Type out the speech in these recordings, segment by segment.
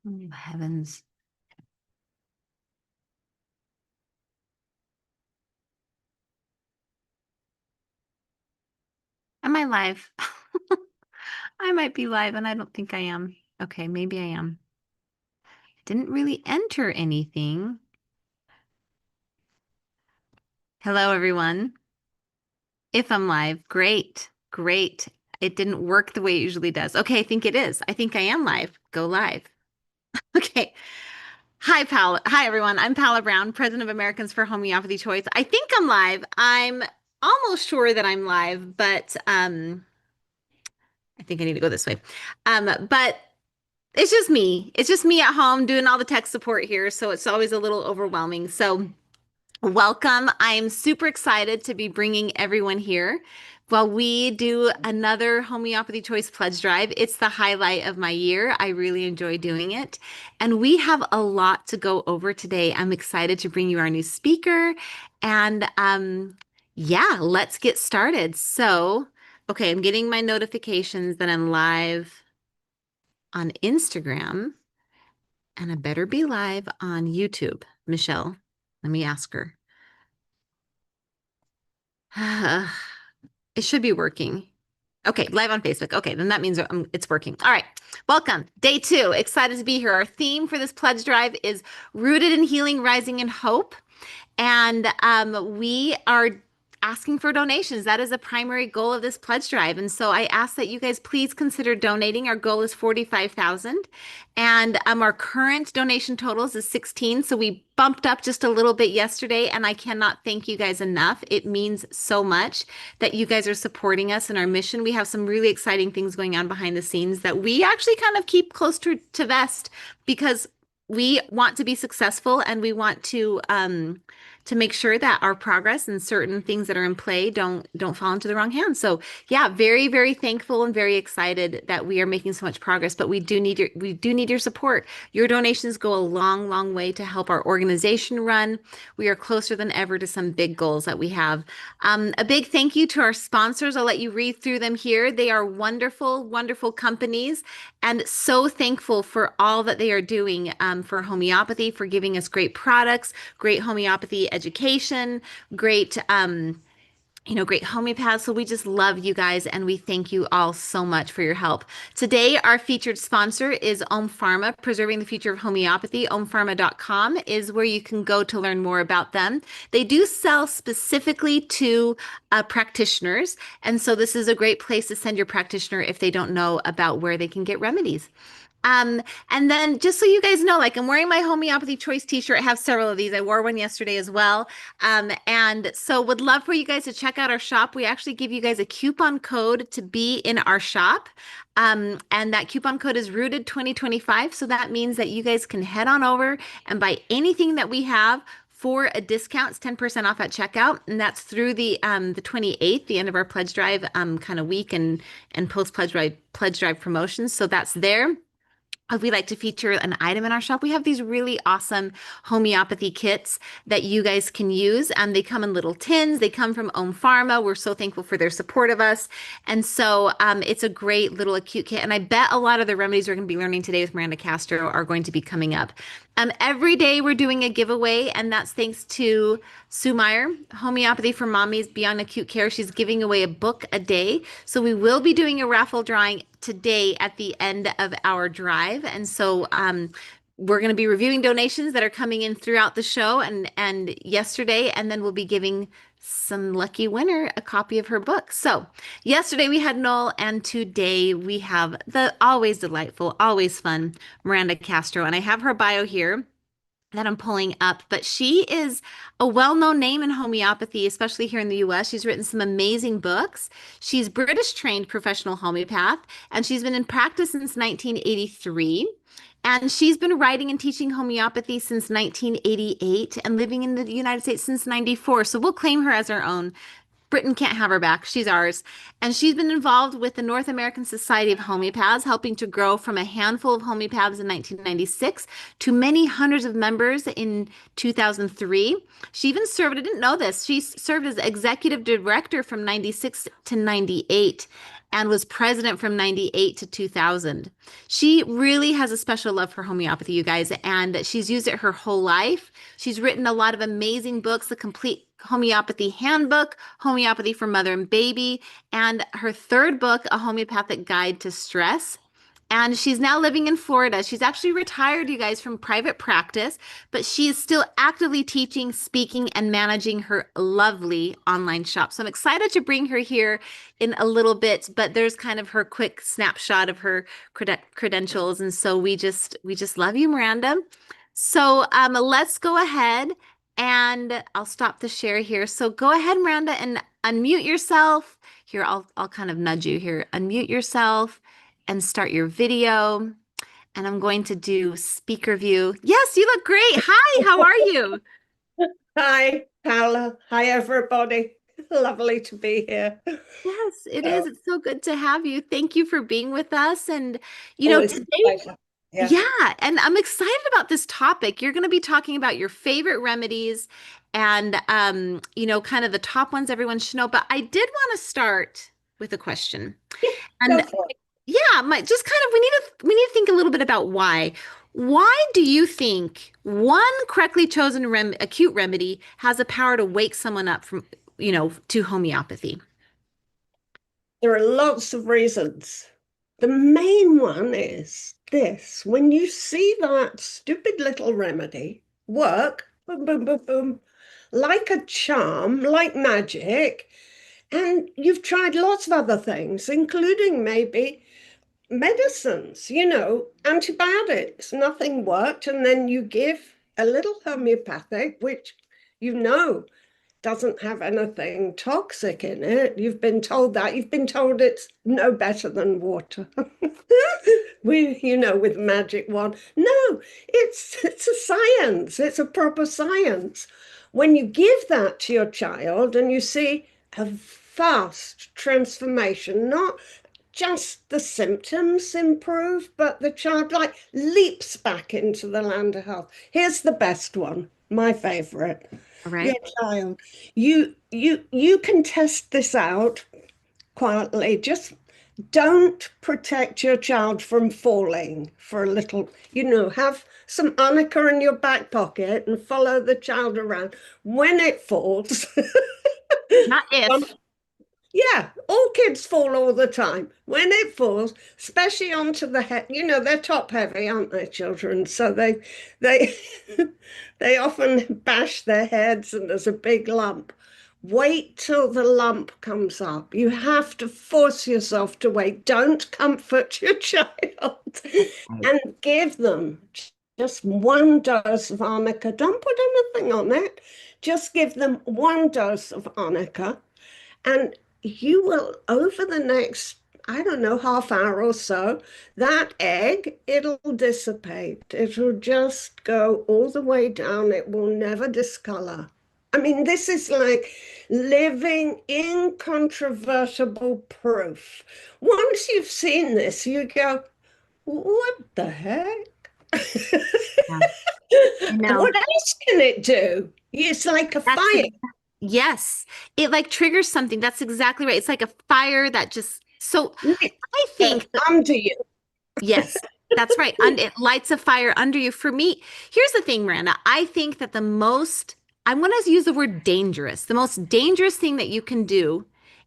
Oh, heavens. Am I live? I might be live and I don't think I am. Okay, maybe I am. Didn't really enter anything. Hello, everyone. If I'm live, great, great. It didn't work the way it usually does. Okay, I think it is. I think I am live. Go live. Okay. Hi, Paula. Hi, everyone. I'm Paula Brown, President of Americans for Homeopathy Choice. I think I'm live. I'm almost sure that I'm live, but I think I need to go this way. But it's just me. It's just me at home doing all the tech support here, so it's always a little overwhelming. So, welcome. I'm super excited to be bringing everyone here while we do another Homeopathy Choice Pledge Drive. It's the highlight of my year. I really enjoy doing it. And we have a lot to go over today. I'm excited to bring you our new speaker. And yeah, let's get started. So, okay, I'm getting my notifications that I'm live on Instagram. And I better be live on YouTube. Michelle, let me ask her. It should be working. Okay, live on Facebook. Okay, then that means it's working. All right, welcome. Day two. Excited to be here. Our theme for this pledge drive is Rooted in Healing, Rising in Hope. And we are asking for donations. That is the primary goal of this pledge drive. And so I ask that you guys please consider donating. Our goal is 45,000. And our current donation totals is 16. So we bumped up just a little bit yesterday. And I cannot thank you guys enough. It means so much that you guys are supporting us in our mission. We have some really exciting things going on behind the scenes that we actually kind of keep close to vest because we want to be successful and we want to make sure that our progress and certain things that are in play don't fall into the wrong hands. So yeah, very, very thankful and very excited that we are making so much progress, but we do need your support. Your donations go a long, long way to help our organization run. We are closer than ever to some big goals that we have. A big thank you to our sponsors. I'll let you read through them here. They are wonderful, wonderful companies and so thankful for all that they are doing for homeopathy, for giving us great products, great homeopathy education, great great homeopaths. So we just love you guys and we thank you all so much for your help. Today, our featured sponsor is Om Pharma, Preserving the Future of Homeopathy. Ompharma.com is where you can go to learn more about them. They do sell specifically to practitioners. And so this is a great place to send your practitioner if they don't know about where they can get remedies. Um, and then just so you guys know, like I'm wearing my homeopathy choice t-shirt. I have several of these. I wore one yesterday as well. And so would love for you guys to check out our shop. We actually give you guys a coupon code to be in our shop. And that coupon code is rooted 2025. So that means that you guys can head on over and buy anything that we have for a discount. It's 10% off at checkout. And that's through the 28th, the end of our pledge drive kind of week and post pledge drive promotions. So that's there. We like to feature an item in our shop. We have these really awesome homeopathy kits that you guys can use. And they come in little tins. They come from Om Pharma. We're so thankful for their support of us. And so it's a great little acute kit. And I bet a lot of the remedies we're going to be learning today with Miranda Castro are going to be coming up. Every day we're doing a giveaway, and that's thanks to Sue Meyer, Homeopathy for Mommies Beyond Acute Care. She's giving away a book a day. So we will be doing a raffle drawing today at the end of our drive. And so we're going to be reviewing donations that are coming in throughout the show and yesterday, and then we'll be giving some lucky winner a copy of her book. So yesterday we had Noel, and today we have the always delightful, always fun Miranda Castro. And I have her bio here that I'm pulling up, but she is a well-known name in homeopathy, especially here in the US. She's written some amazing books. She's British trained professional homeopath, and she's been in practice since 1983. And she's been writing and teaching homeopathy since 1988 and living in the United States since 94. So we'll claim her as our own Britain can't have her back. She's ours. And she's been involved with the North American Society of Homeopaths, helping to grow from a handful of homeopaths in 1996 to many hundreds of members in 2003. She even served, I didn't know this, she served as executive director from 96 to 98 and was president from 98 to 2000. She really has a special love for homeopathy, you guys, and she's used it her whole life. She's written a lot of amazing books, The Complete Homeopathy Handbook, Homeopathy for Mother and Baby, and her third book, A Homeopathic Guide to Stress. And she's now living in Florida. She's actually retired, you guys, from private practice, but she is still actively teaching, speaking, and managing her lovely online shop. So I'm excited to bring her here in a little bit, but there's kind of her quick snapshot of her credentials. And so we just love you, Miranda. So let's go ahead and I'll stop the share here. So go ahead, Miranda, and unmute yourself. Here, I'll kind of nudge you here. Unmute yourself and start your video. And I'm going to do speaker view. Yes, you look great. Hi, how are you? Hi, Paula. Hi, everybody. Lovely to be here. Yes, it is. It's so good to have you. Thank you for being with us. And, you know, Always a today, pleasure. Yeah. yeah, and I'm excited about this topic. You're going to be talking about your favorite remedies and, kind of the top ones everyone should know. But I did want to start with a question. Yeah, And go for it. yeah, just kind of we need to think a little bit about why. Why do you think one correctly chosen acute remedy has a power to wake someone up from, to homeopathy? There are lots of reasons. The main one is this: when you see that stupid little remedy work, boom, boom, boom, boom, like a charm, like magic, and you've tried lots of other things, including maybe medicines, antibiotics, nothing worked. And then you give a little homeopathic, which you know doesn't have anything toxic in it. You've been told that. You've been told it's no better than water. With magic wand. No, it's a science. It's a proper science. When you give that to your child and you see a vast transformation, not just the symptoms improve, but the child like leaps back into the land of health. Here's the best one, my favorite. All Your right. child, you can test this out quietly. Just don't protect your child from falling for a little, have some arnica in your back pocket and follow the child around. When it falls, Not um, if. yeah, all kids fall all the time. When it falls, especially onto the head, they're top heavy, aren't they, children? So they they often bash their heads and there's a big lump. Wait till the lump comes up. You have to force yourself to wait. Don't comfort your child and give them just one dose of arnica. Don't put anything on it. Just give them one dose of arnica and you will, over the next, I don't know, half hour or so, that egg, it'll dissipate. It'll just go all the way down. It will never discolor. I mean, this is like living incontrovertible proof. Once you've seen this, you go, what the heck? Yeah, I know. What else can it do? It's like a That's fire. yes. It like triggers something. That's exactly right. It's like a fire that just so I think Under you. yes, that's right. And it lights a fire under you. For me, here's the thing, Miranda. I think that I'm going to use the word dangerous. The most dangerous thing that you can do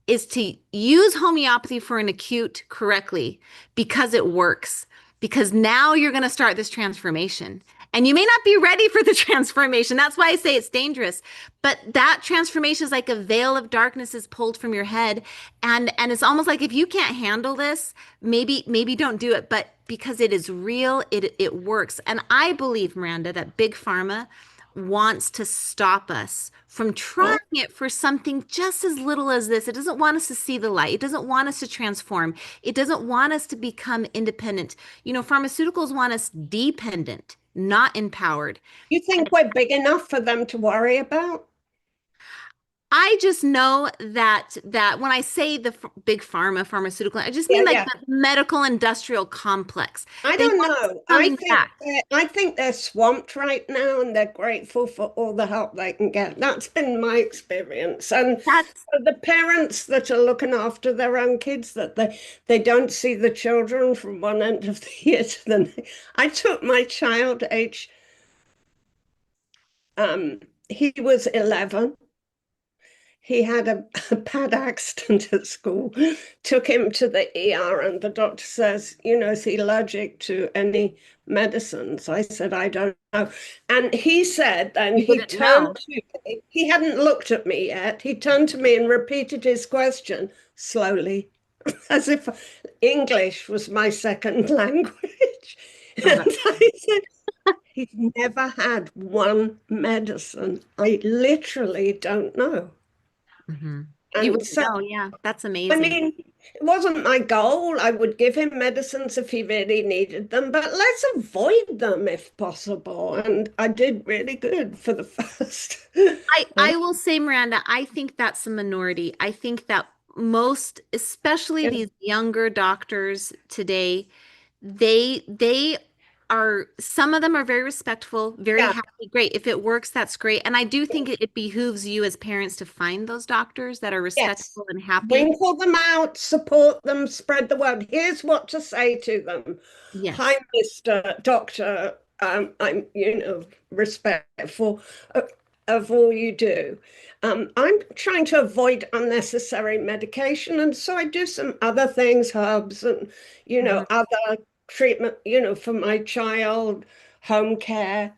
is to use homeopathy for an acute correctly because it works. Because now you're going to start this transformation. And you may not be ready for the transformation. That's why I say it's dangerous. But that transformation is like a veil of darkness is pulled from your head. And it's almost like if you can't handle this, maybe don't do it. But because it is real, it works. And I believe, Miranda, that Big Pharma wants to stop us from trying it for something just as little as this. It doesn't want us to see the light. It doesn't want us to transform. It doesn't want us to become independent. Pharmaceuticals want us dependent, not empowered. You think we're big enough for them to worry about? I just know that when I say the big pharmaceutical, I just Yeah, mean like yeah. the medical industrial complex. I They don't know it's know. coming back. I think they're swamped right now, and they're grateful for all the help they can get. That's been my experience. And That's for the parents that are looking after their own kids, that they don't see the children from one end of the year to the next. I took my child age, he was 11. He had a bad accident at school, took him to the ER, and the doctor says, is he allergic to any medicines? I said, I don't know. And he said, then you he wouldn't turned know. to me, he hadn't looked at me yet. He turned to me and repeated his question slowly, as if English was my second language. Oh, And that's I said, he's never had one medicine. I literally don't know. hmm You And wouldn't so, know. Yeah, that's I amazing. mean, it wasn't my goal. I would give him medicines if he really needed them, but let's avoid them if possible. And I did really good for the first. I will say, Miranda, I think that's a minority. I think that most, especially Yeah, these younger doctors today, they are some of them are very respectful, very yeah, happy. Great. If it works, that's great. And I do think it behooves you as parents to find those doctors that are yes. respectful and happy. Winkle them out, support them, spread the word. Here's what to say to them. Hi, Yes. Mr. Doctor. I'm, respectful of all you do. I'm trying to avoid unnecessary medication, and so I do some other things, herbs and, Mhm. other treatment, for my child, home care.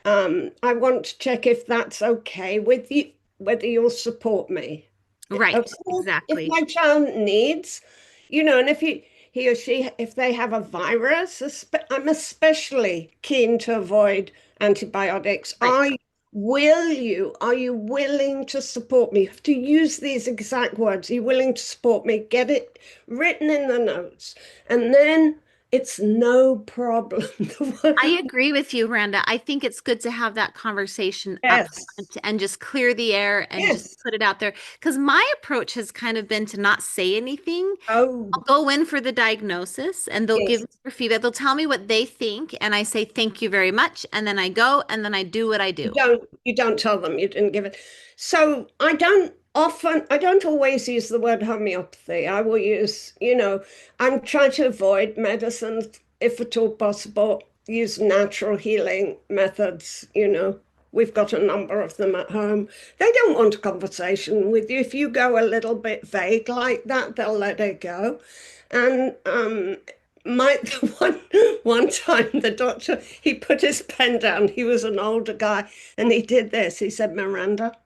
I want to check if that's okay with you, whether you'll support me. Of Right. course, if Exactly. my child needs, and if he or she, if they have a virus, I'm especially keen to avoid antibiotics. Right. Are you willing to support me? You have to use these exact words. Are you willing to support me? Get it written in the notes. And then it's no problem. I agree with you, Randa. I think it's good to have that conversation up Yes, front and just clear the air and just yes. put it out there. Because my approach has kind of been to not say anything. Oh, I'll go in for the diagnosis and they'll give yes. me their feedback. They'll tell me what they think, and I say, thank you very much. And then I go and then I do what I do. You don't tell them you didn't give it. So I don't always use the word homeopathy. I will use, I'm trying to avoid medicines if at all possible, use natural healing methods. We've got a number of them at home. They don't want a conversation with you. If you go a little bit vague like that, they'll let it go. And my one time the doctor, he put his pen down. He was an older guy, and he did this. He said, Miranda,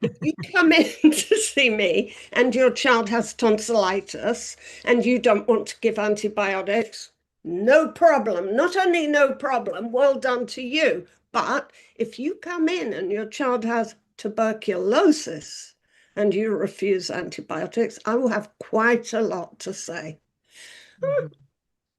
if you come in to see me and your child has tonsillitis and you don't want to give antibiotics, no problem. Not only no problem, well done to you. But if you come in and your child has tuberculosis and you refuse antibiotics, I will have quite a lot to say. Mhm.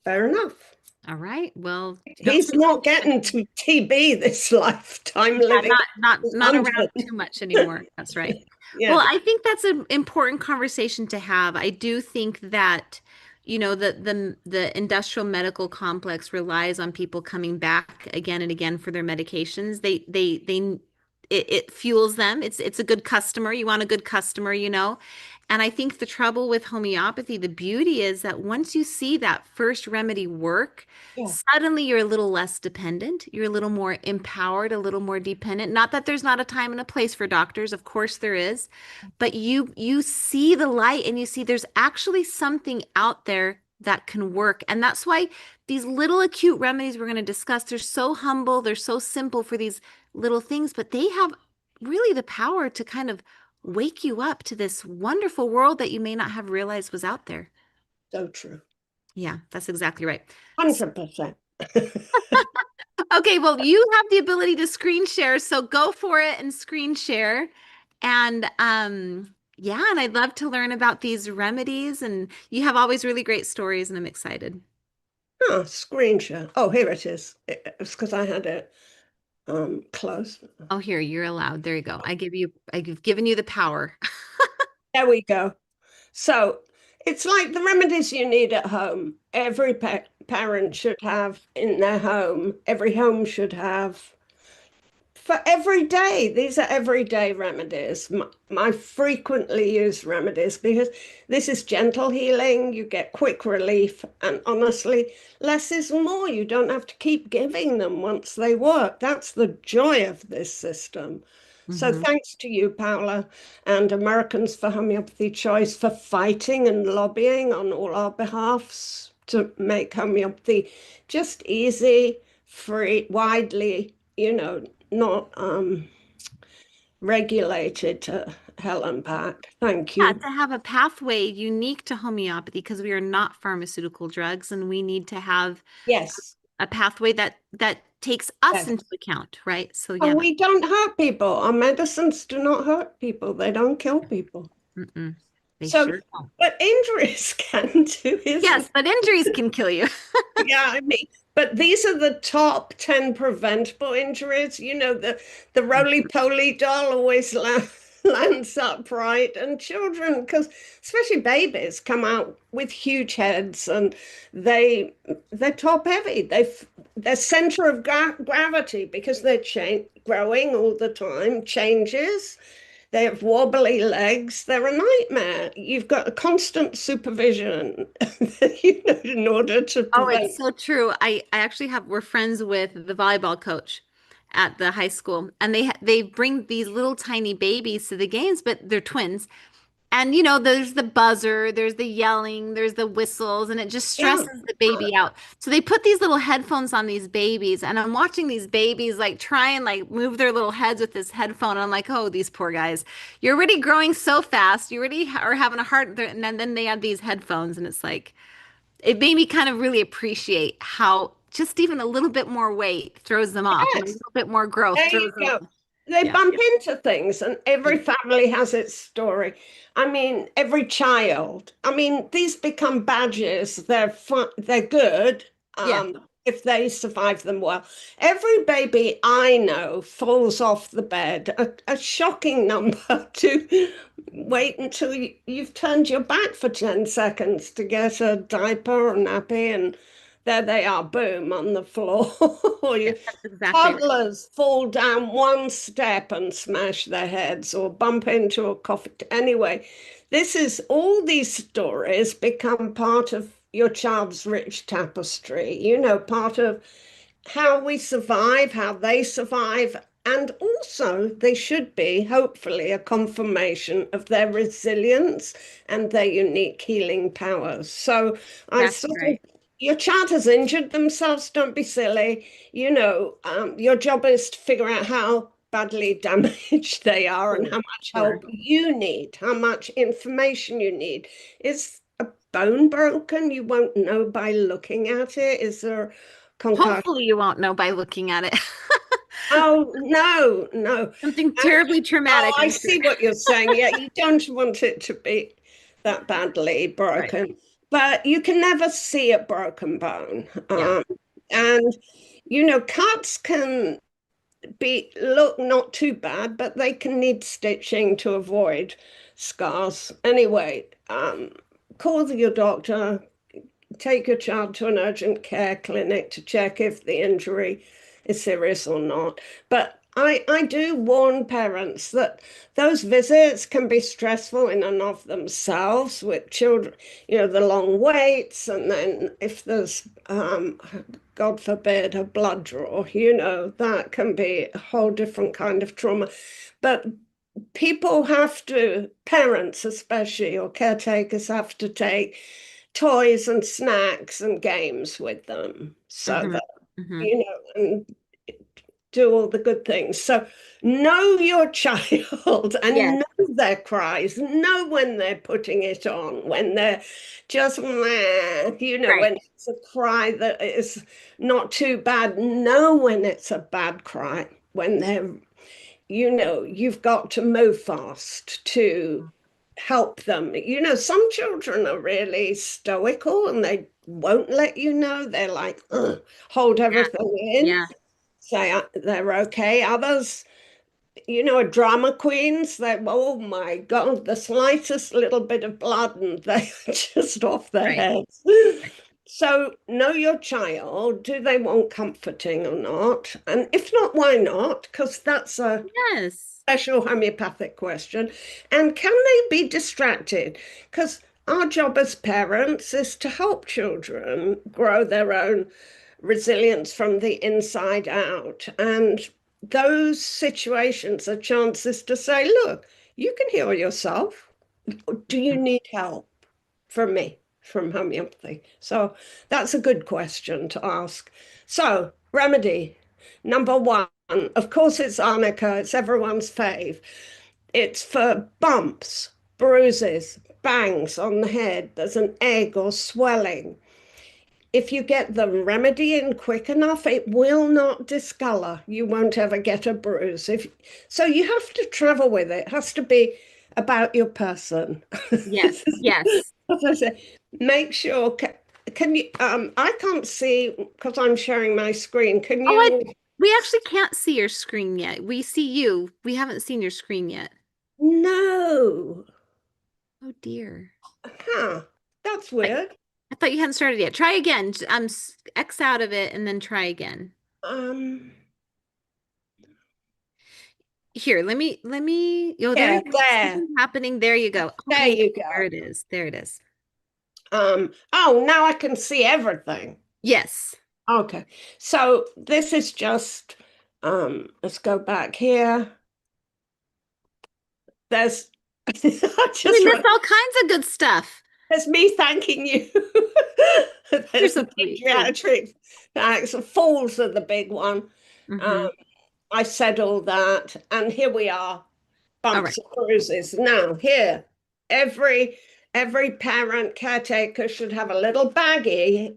Fair enough. All right. Well, He's not getting to TB this lifetime yeah, living in not London. around too much anymore. That's right. Well, Yeah. I think that's an important conversation to have. I do think that, the industrial medical complex relies on people coming back again and again for their medications. It fuels them. It's a good customer. You want a good customer. And I think the trouble with homeopathy, the beauty is that once you see that first remedy work, Yeah. suddenly you're a little less dependent. You're a little more empowered, a little more dependent. Not that there's not a time and a place for doctors, of course there is, but you see the light and you see there's actually something out there that can work. And that's why these little acute remedies we're going to discuss, they're so humble, they're so simple for these little things, but they have really the power to kind of wake you up to this wonderful world that you may not have realized was out there. So true. Yeah, that's exactly right. 100%. Okay, well, you have the ability to screen share, so go for it and screen share. And yeah, and I'd love to learn about these remedies, and you have always really great stories, and I'm excited. Oh, screen share. Oh, here it is. It's because I had it. close. Oh, here, you're allowed. There you go. I've given you the power. There we go. So it's like the remedies you need at home. Every parent should have in their home. Every home should have for every day. These are everyday remedies. My frequently used remedies because this is gentle healing. You get quick relief, and honestly, less is more. You don't have to keep giving them once they work. That's the joy of this system. So Hmm. thanks to you, Paula, and Americans for Homeopathy Choice for fighting and lobbying on all our behalfs to make homeopathy just easy, free, widely, not regulated to hell and back. Thank Yeah, you. to have a pathway unique to homeopathy because we are not pharmaceutical drugs and we need to have Yes, a pathway that takes us yes. into account, right? So yeah, And we don't hurt people. Our medicines do not hurt people. They don't kill people. mm-mm, they So, sure don't. but injuries can too, isn't Yes, but injuries can kill you. Yeah, I mean, but these are the top 10 preventable injuries. The roly-poly doll always lands upright, and children, because especially babies, come out with huge heads, and they're top heavy. Their center of gravity, because they're growing all the time, changes. They have wobbly legs. They're a nightmare. You've got a constant supervision, in order to Oh, it's prevent. so true. I actually we're friends with the volleyball coach at the high school, and they bring these little tiny babies to the games, but they're twins. And there's the buzzer, there's the yelling, there's the whistles, and it just Yeah, stresses the baby out. So they put these little headphones on these babies, and I'm watching these babies like try and like move their little heads with this headphone. And I'm like, oh, these poor guys. You're already growing so fast. You already are having a heart, and then they have these headphones, and it's like it made me kind of really appreciate how just even a little bit more weight throws them off, and a yes. little bit more growth There you throws them go. off. They Yeah. bump into things, and every family has its story. I mean, every child. I mean, these become badges. They're fun, they're good, Yeah. if they survive them well. Every baby I know falls off the bed. A shocking number to wait until you've turned your back for 10 seconds to get a diaper or nappy, and there they are, boom, on the floor. Or Yeah. you That's exactly right. Toddlers fall down one step and smash their heads or bump into a coffee. Anyway, this is all these stories become part of your child's rich tapestry, part of how we survive, how they survive. And also, they should be, hopefully, a confirmation of their resilience and their unique healing powers. So I That's sort of, right. your child has injured themselves, don't be silly. Your job is to figure out how badly damaged they are and Sure. how much Sure. help you need, how much information you need. Is a bone broken? You won't know by looking at it. Is there concussion? Hopefully, you won't know by looking at it. Oh, no, no. Something And, terribly oh, traumatic, I I'm sure. see what you're saying. Yeah, you don't want it to be that badly Right. broken, but you can never see a broken bone. Yeah. And cuts can look not too bad, but they can need stitching to avoid scars. Anyway, call your doctor, take your child to an urgent care clinic to check if the injury is serious or not. But I do warn parents that those visits can be stressful in and of themselves with children, the long waits, and then if there's, God forbid, a blood draw, that can be a whole different kind of trauma. But parents especially, or caretakers have to take toys and snacks and games with them so Hmm. that, Hmm. and do all the good things. So know your child Yes. and know their cries, know when they're putting it on, when they're just, meh, Right. when it's a cry that is not too bad, know when it's a bad cry, when you've got to move fast to help them. Some children are really stoical and they won't let you know. They're like, ugh, hold Yeah. everything in. Yeah. say they're okay. Others, are drama queens. They, oh my God, the slightest little bit of blood and they're just off their Right. heads. So know your child. Do they want comforting or not? And if not, why not? Because that's a Yes. special homeopathic question. And can they be distracted? Because our job as parents is to help children grow their own resilience from the inside out. And those situations are chances to say, look, you can heal yourself. Do you need help from me, from homeopathy? So that's a good question to ask. So, remedy number one, of course, it's arnica, it's everyone's fave. It's for bumps, bruises, bangs on the head. There's an egg or swelling. If you get the remedy in quick enough, it will not discolor. You won't ever get a bruise. So you have to travel with it. It has to be about your person. Yes. Yes. As I say, make sure. Can you? I can't see because I'm sharing my screen. Can Oh, you? we actually can't see your screen yet. We see you. We haven't seen your screen yet. No. Oh dear. Huh. That's I, weird. I thought you hadn't started yet. Try again. X out of it and then try again. Um. Here, oh, there Yeah. you go. There. Something's happening. There you go. There Okay, you there go. it is. There it is. Oh, now I can see everything. Yes. Okay. So this is just, let's go back here. There's, I We just missed wrote, all kinds of good stuff. there's me thanking you. You're There's so the sweet. Thanks. pediatric facts. Falls are the big one. Um, Hmm. I said all that. And here we are. All right. Bumps and bruises. Now, here, every every parent caretaker should have a little baggie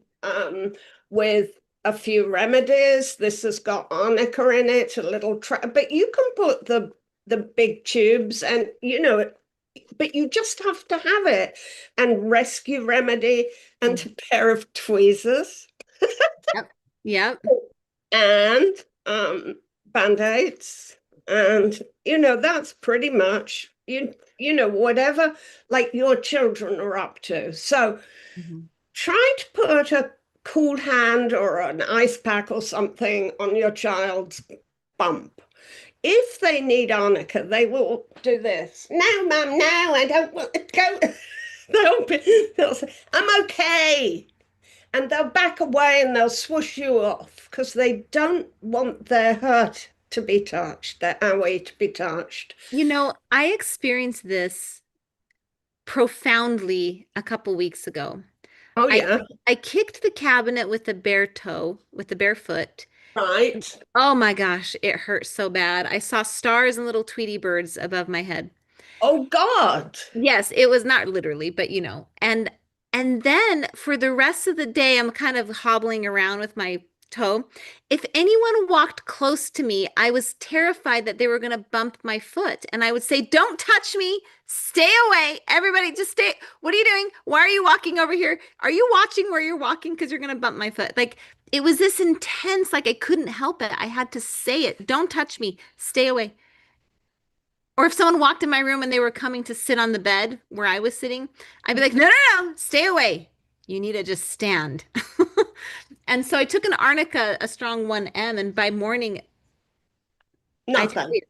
with a few remedies. This has got arnica in it, a little but you can put the big tubes and but you just have to have it and rescue remedy and Mhm. a pair of tweezers Yep. Yep. and band-aids and that's pretty much whatever like your children are up to. So Mhm. try to put a cool hand or an ice pack or something on your child's bump. If they need arnica, they will do this. No, mum, no, I don't want to go. They'll say, I'm okay, and they'll back away and they'll swoosh you off because they don't want their hurt to be touched, their owie to be touched. I experienced this profoundly a couple weeks ago. Oh, I yeah, I kicked the cabinet with the bare toe, with the bare foot. right. Oh my gosh, it hurt so bad. I saw stars and little Tweety birds above my head. Oh, God. Yes, it was not literally, but and then for the rest of the day I'm kind of hobbling around with my toe. If anyone walked close to me, I was terrified that they were going to bump my foot and I would say, "Don't touch me. Stay away. Everybody just stay. What are you doing? Why are you walking over here? Are you watching where you're walking because you're going to bump my foot?" Like it was this intense, like I couldn't help it. I had to say it. "Don't touch me. Stay away." Or if someone walked in my room and they were coming to sit on the bed where I was sitting, I'd be like, "No, no, no, stay away. You need to just stand." And so I took an arnica, a strong 1M, and by morning, I tell Nothing. you,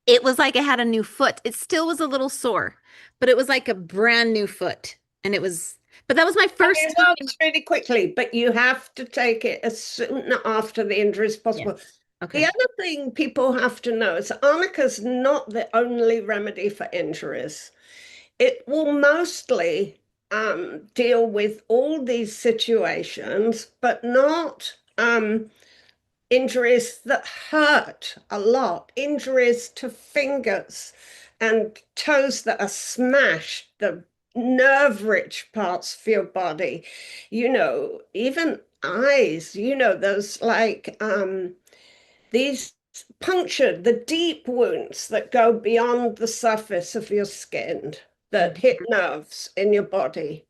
it was like I had a new foot. It still was a little sore, but it was like a brand new foot. And but that was my And first it time. works really quickly, but you have to take it as soon after the injury as Yes. possible. The Okay. other thing people have to know is arnica's not the only remedy for injuries. It will mostly deal with all these situations, but not injuries that hurt a lot, injuries to fingers and toes that are smashed, the nerve-rich parts of your body, even eyes, those like these punctured, the deep wounds that go beyond the surface of your skin that hit Mhm. nerves in your body.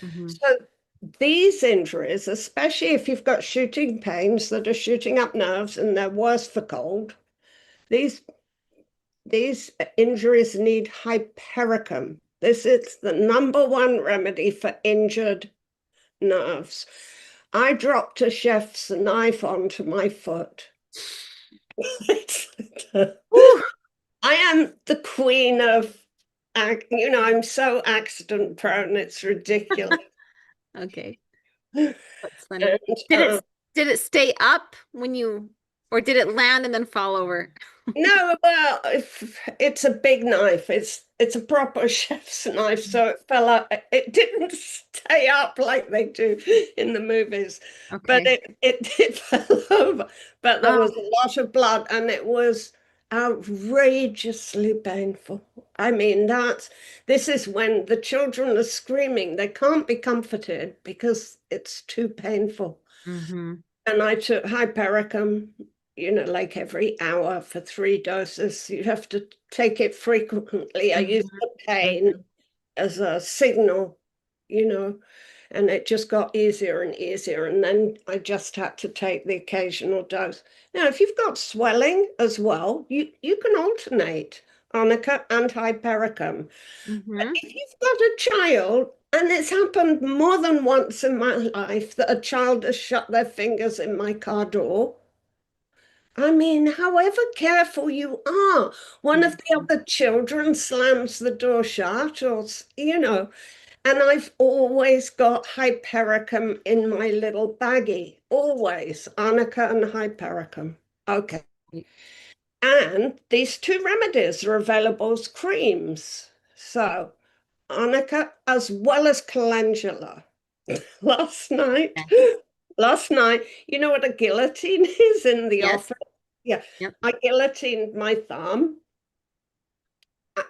Mhm. So these injuries, especially if you've got shooting pains that are shooting up nerves and they're worse for cold, these these injuries need hypericum. This is the number one remedy for injured nerves. I dropped a chef's knife onto my foot. Whew. I am the queen of, I'm so accident prone, it's ridiculous. Okay. And That's funny. Did it uh, did it stay up when you or did it land and then fall over? no, well, if it's a big knife. It's a proper chef's knife, so it fell out. It didn't stay up like they do in the movies, but Okay. it did fall over. But there Oh. was a lot of blood, and it was outrageously painful. I mean, this is when the children are screaming. They can't be comforted because it's too painful. Hmm. And I took hypericum, like every hour for 3 doses. You have to take it frequently. I used Hmm. the pain as a signal, you know, and it just got easier and easier. And then I just had to take the occasional dose. Now, if you've got swelling as well, you can alternate arnica and hypericum. But Hmm. if you've got a child, and it's happened more than once in my life that a child has shut their fingers in my car door. I mean, however careful you are, one of the other children slams the door shut, and I've always got hypericum in my little baggie, always arnica and hypericum. Okay. And these two remedies are available as creams. So, arnica as well as calendula. Last night, Okay. last night, you know what a guillotine is in the Yes. office? Yeah, Yep. I guillotined my thumb.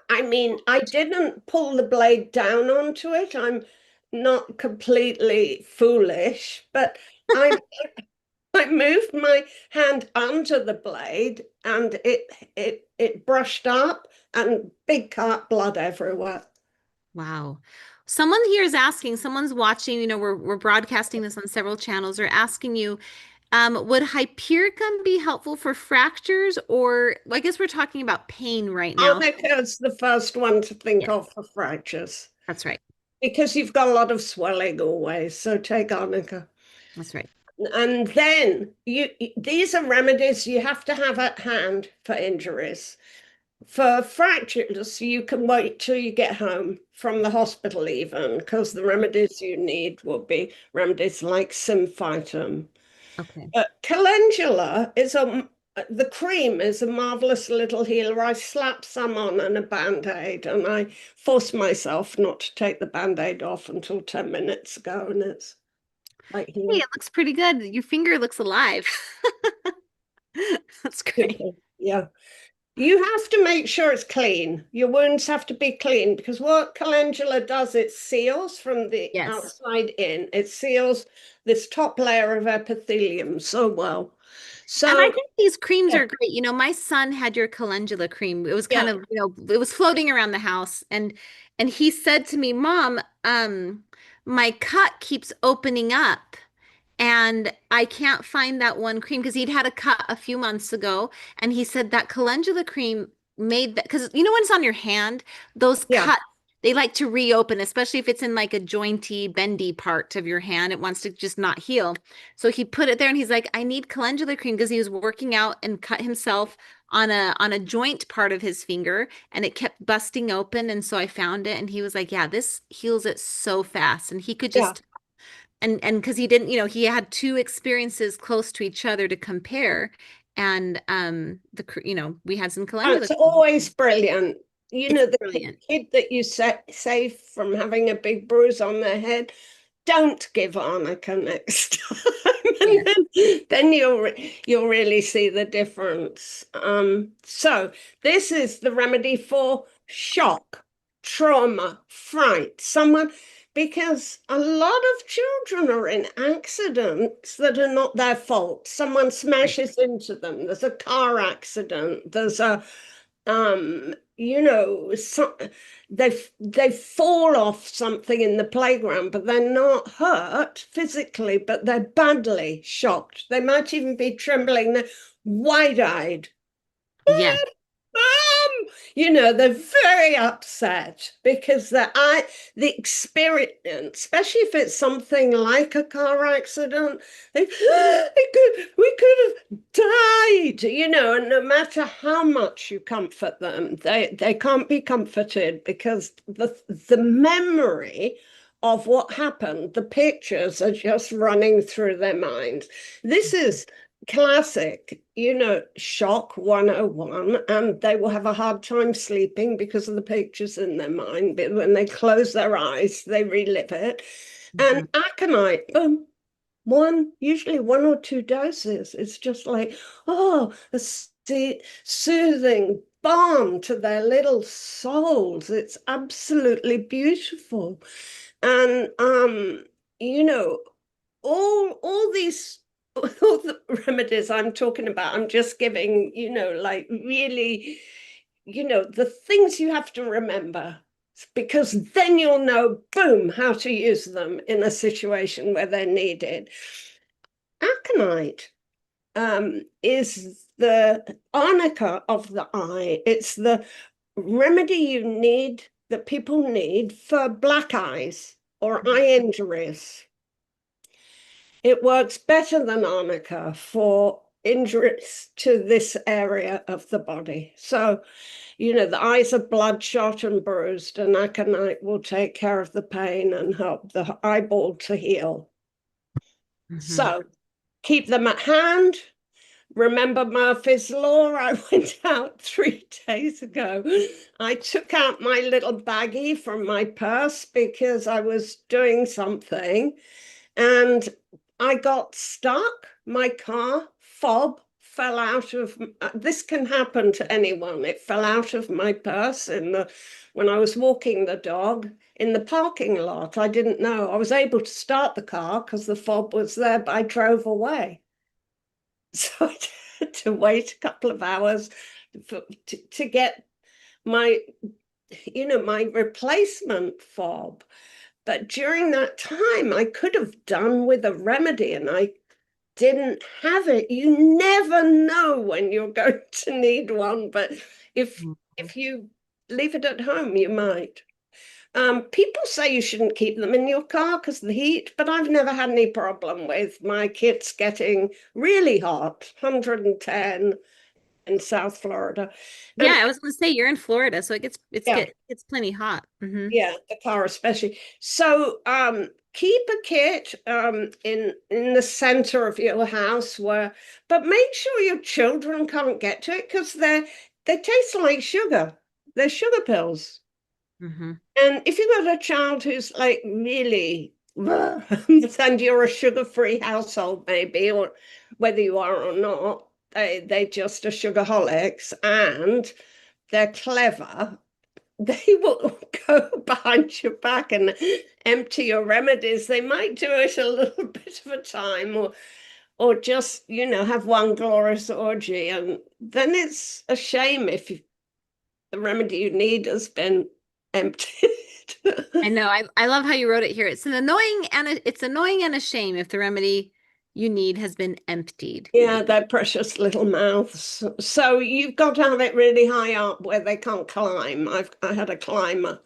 I mean, I didn't pull the blade down onto it. I'm not completely foolish, but I I moved my hand under the blade and it brushed up and big cut blood everywhere. Wow. Someone here is asking, someone's watching, we're broadcasting this on several channels, are asking you, would hypericum be helpful for fractures or well, I guess we're talking about pain right now. Arnica's the first one to think Yes, of for fractures that's right. because you've got a lot of swelling always. So take arnica. That's right. And then these are remedies you have to have at hand for injuries. For fractures, you can wait till you get home from the hospital even, because the remedies you need will be remedies like Symphytum. Okay. Calendula the cream is a marvelous little healer. I slap some on and a band-aid, and I force myself not to take the band-aid off until 10 minutes ago, and it's like Hey, healing. it looks pretty good. Your finger looks alive. That's great. Yeah. You have to make sure it's clean. Your wounds have to be clean because what calendula does, it seals from the Yes. outside in. It seals this top layer of epithelium so well. And I So, think these creams yeah, are great. My son had your calendula cream. It was kind yeah, of, it was floating around the house and he said to me, "Mom, my cut keeps opening up and I can't find that one cream because he'd had a cut a few months ago and he said that calendula cream made that because when it's on your hand, those yeah, cuts they like to reopen, especially if it's in like a jointy, bendy part of your hand. It wants to just not heal. So he put it there and he's like, I need calendula cream because he was working out and cut himself on a joint part of his finger and it kept busting open. And so I found it and he was like, yeah, this heals it so fast. And he could yeah. just and because he didn't, he had two experiences close to each other to compare. And we had some calendula It's cream. always brilliant. It's The brilliant. kid that you save from having a big bruise on their head, don't give arnica next time. Yeah. And then you'll really see the difference. So this is the remedy for shock, trauma, fright. Because a lot of children are in accidents that are not their fault. Someone Right. smashes into them. There's a car accident. There's they fall off something in the playground, but they're not hurt physically, but they're badly shocked. They might even be trembling, they're wide-eyed. Yeah. They're very upset because the experience, especially if it's something like a car accident, we could have died, and no matter how much you comfort them, they can't be comforted because the memory of what happened, the pictures are just running through their minds. This is classic, shock 101, and they will have a hard time sleeping because of the pictures in their mind. But when they close their eyes, they relive it. Mhm. And aconite, usually 1 or 2 doses. It's just like, oh, a soothing balm to their little souls. It's absolutely beautiful. And you know, all these all the remedies I'm talking about, I'm just giving, like really, the things you have to remember, because then you'll know, boom, how to use them in a situation where they're needed. Aconite is the arnica of the eye. It's the remedy you need, that people need for black eyes or eye injuries. It works better than arnica for injuries to this area of the body. So, the eyes are bloodshot and bruised, and aconite will take care of the pain and help the eyeball to heal. Mhm. So, keep them at hand. Remember Murphy's Law? I went out 3 days ago. I took out my little baggie from my purse because I was doing something, and I got stuck. My car fob fell out of, this can happen to anyone. It fell out of my purse when I was walking the dog in the parking lot. I didn't know. I was able to start the car because the fob was there, but I drove away. So I had to wait a couple of hours to get my, my replacement fob. But during that time, I could have done with a remedy, and I didn't have it. You never know when you're going to need one, but if you leave it at home, you might. People say you shouldn't keep them in your car because of the heat, but I've never had any problem with my kits getting really hot, 110 in South Florida. Yeah, And I was going to say you're in Florida, so yeah, it's plenty hot. yeah, the car especially. So keep a kit in the center of your house, but make sure your children can't get to it because they taste like sugar. They're sugar pills. Hmm. And if you've got a child who's like really, and you're a sugar-free household, maybe, or whether you are or not, they just are sugarholics, and they're clever. They will go behind your back and empty your remedies. They might do it a little bit of a time, or just, have one glorious orgy. And then it's a shame if the remedy you need has been emptied. I know. I love how you wrote it here. It's annoying and a shame if the remedy you need has been emptied. Yeah, their precious little mouths. So you've got to have it really high up where they can't climb. I had a climber.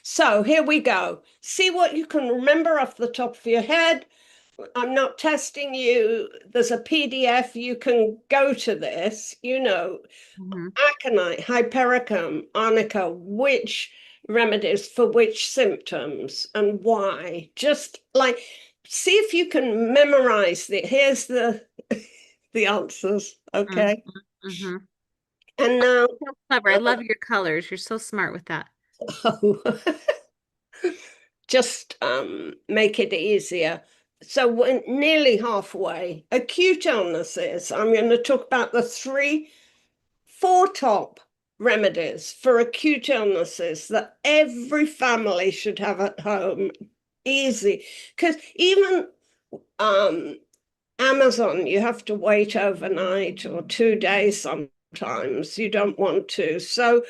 So here we go. See what you can remember off the top of your head. I'm not testing you. There's a PDF. You can go to this, Mhm. aconite, hypericum, arnica, which remedies for which symptoms and why. Just like see if you can memorize here's the answers. Mhm. Okay. Mhm. And now So clever. I love your colors. You're so smart with that. oh, just make it easier. So we're nearly halfway. Acute illnesses. I'm going to talk about the four top remedies for acute illnesses that every family should have at home. Easy. Because even Amazon, you have to wait overnight or 2 days sometimes. You don't want to. So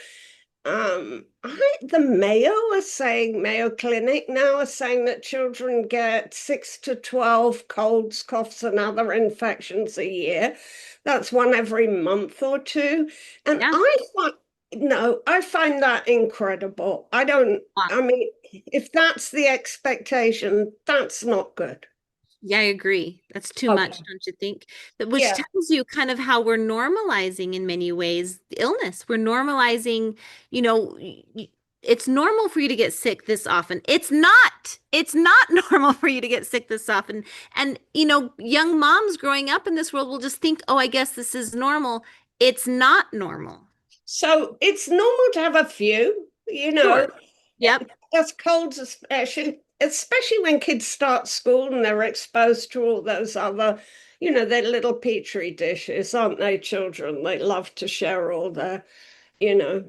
The Mayo are saying, Mayo Clinic now are saying that children get 6 to 12 colds, coughs, and other infections a year. That's one every month or two. And Yeah. I find, no, I find that incredible. I mean, if that's the expectation, that's not good. Yeah, I agree. That's too much, Okay. don't you think? Which Yeah. tells you kind of how we're normalizing in many ways illness. We're normalizing, you know, it's normal for you to get sick this often. It's not. It's not normal for you to get sick this often. And, young moms growing up in this world will just think, oh, I guess this is normal. It's not normal. So it's normal to have a few, Sure. Yep. that's colds, especially when kids start school and they're exposed to all those other, their little petri dishes, aren't they, children? They love to share all their, you know,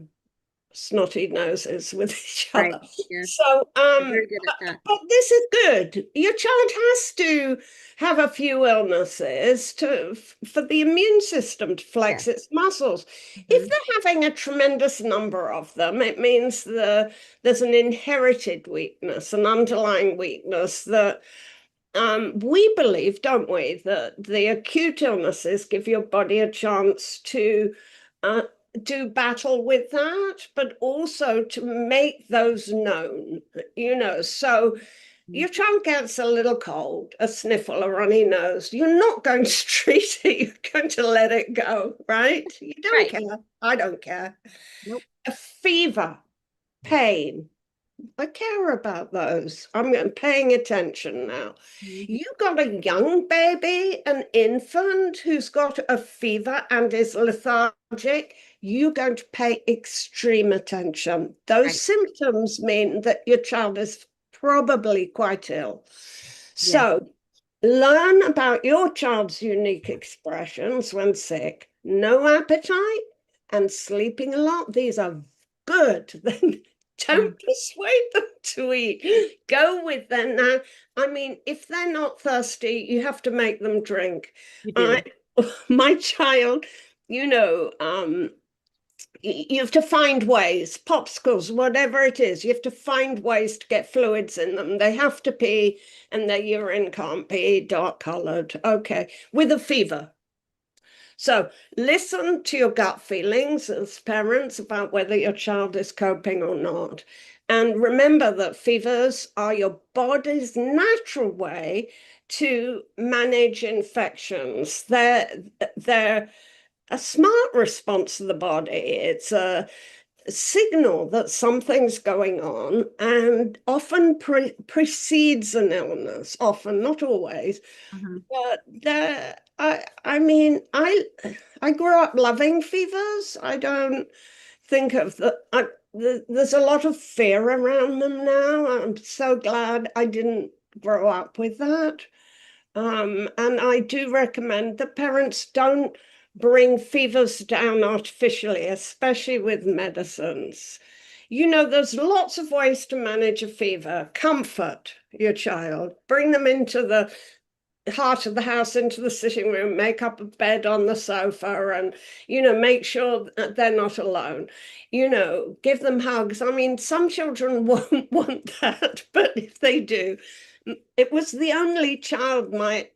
snotty noses with each Right. other. Yes. So, They're very good at that. but this is good. Your child has to have a few illnesses for the immune system to Yeah. flex its muscles. If Hmm. they're having a tremendous number of them, it means there's an inherited weakness, an underlying weakness that we believe, don't we, that the acute illnesses give your body a chance to uh, do battle with that, but also to make those known, So your child gets a little cold, a sniffle, a runny nose. You're not going to treat it, you're going to let it go, right? You don't Right. care. I don't care. Nope. A fever, pain, I care about those. I'm paying attention now. Mhm. You got a young baby, an infant who's got a fever and is lethargic, you're going to pay extreme attention. Those Right. symptoms mean that your child is probably quite ill. Yes. So learn about your child's unique expressions when sick. No appetite and sleeping a lot. These are good. Then Yeah. don't persuade them to eat. Go with them. Now, I mean, if they're not thirsty, you have to make them drink. You I, do. my child, you know, um, you have to find ways, popsicles, whatever it is, you have to find ways to get fluids in them. They have to pee, and their urine can't be dark colored. Okay, with a fever. So listen to your gut feelings as parents about whether your child is coping or not. And remember that fevers are your body's natural way to manage infections. They're a smart response to the body. It's a signal that something's going on and often precedes an illness, often, not always. Mhm. But I grew up loving fevers. I don't think of there's a lot of fear around them now. I'm so glad I didn't grow up with that. And I do recommend that parents don't bring fevers down artificially, especially with medicines. There's lots of ways to manage a fever. Comfort your child, bring them into the heart of the house, into the sitting room, make up a bed on the sofa, and make sure that they're not alone. Give them hugs. I mean, some children won't want that, but if they do, it was the only child my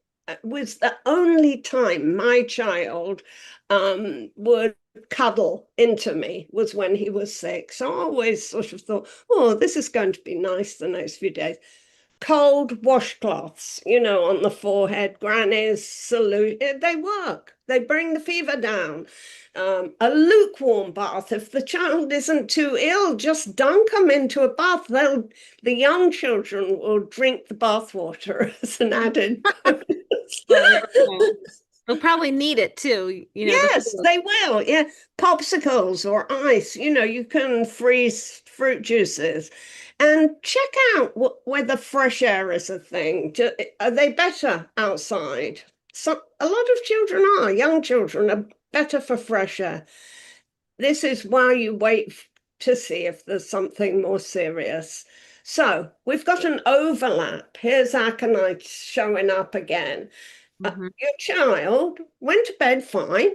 was the only time my child would cuddle into me was when he was sick. So I always sort of thought, oh, this is going to be nice the next few days. Cold washcloths, on the forehead, grannies, salute. They work. They bring the fever down. A lukewarm bath. If the child isn't too ill, just dunk them into a bath. The young children will drink the bath water as an added bonus. Well, they'll probably need it too, the Yes, feel. they will. Yeah, popsicles or ice. You can freeze fruit juices, and check out whether fresh air is a thing. Are they better outside? A lot of children are. Young children are better for fresh air. This is why you wait to see if there's something more serious. So we've got an overlap. Here's aconites showing up again. Mhm. Your child went to bed fine,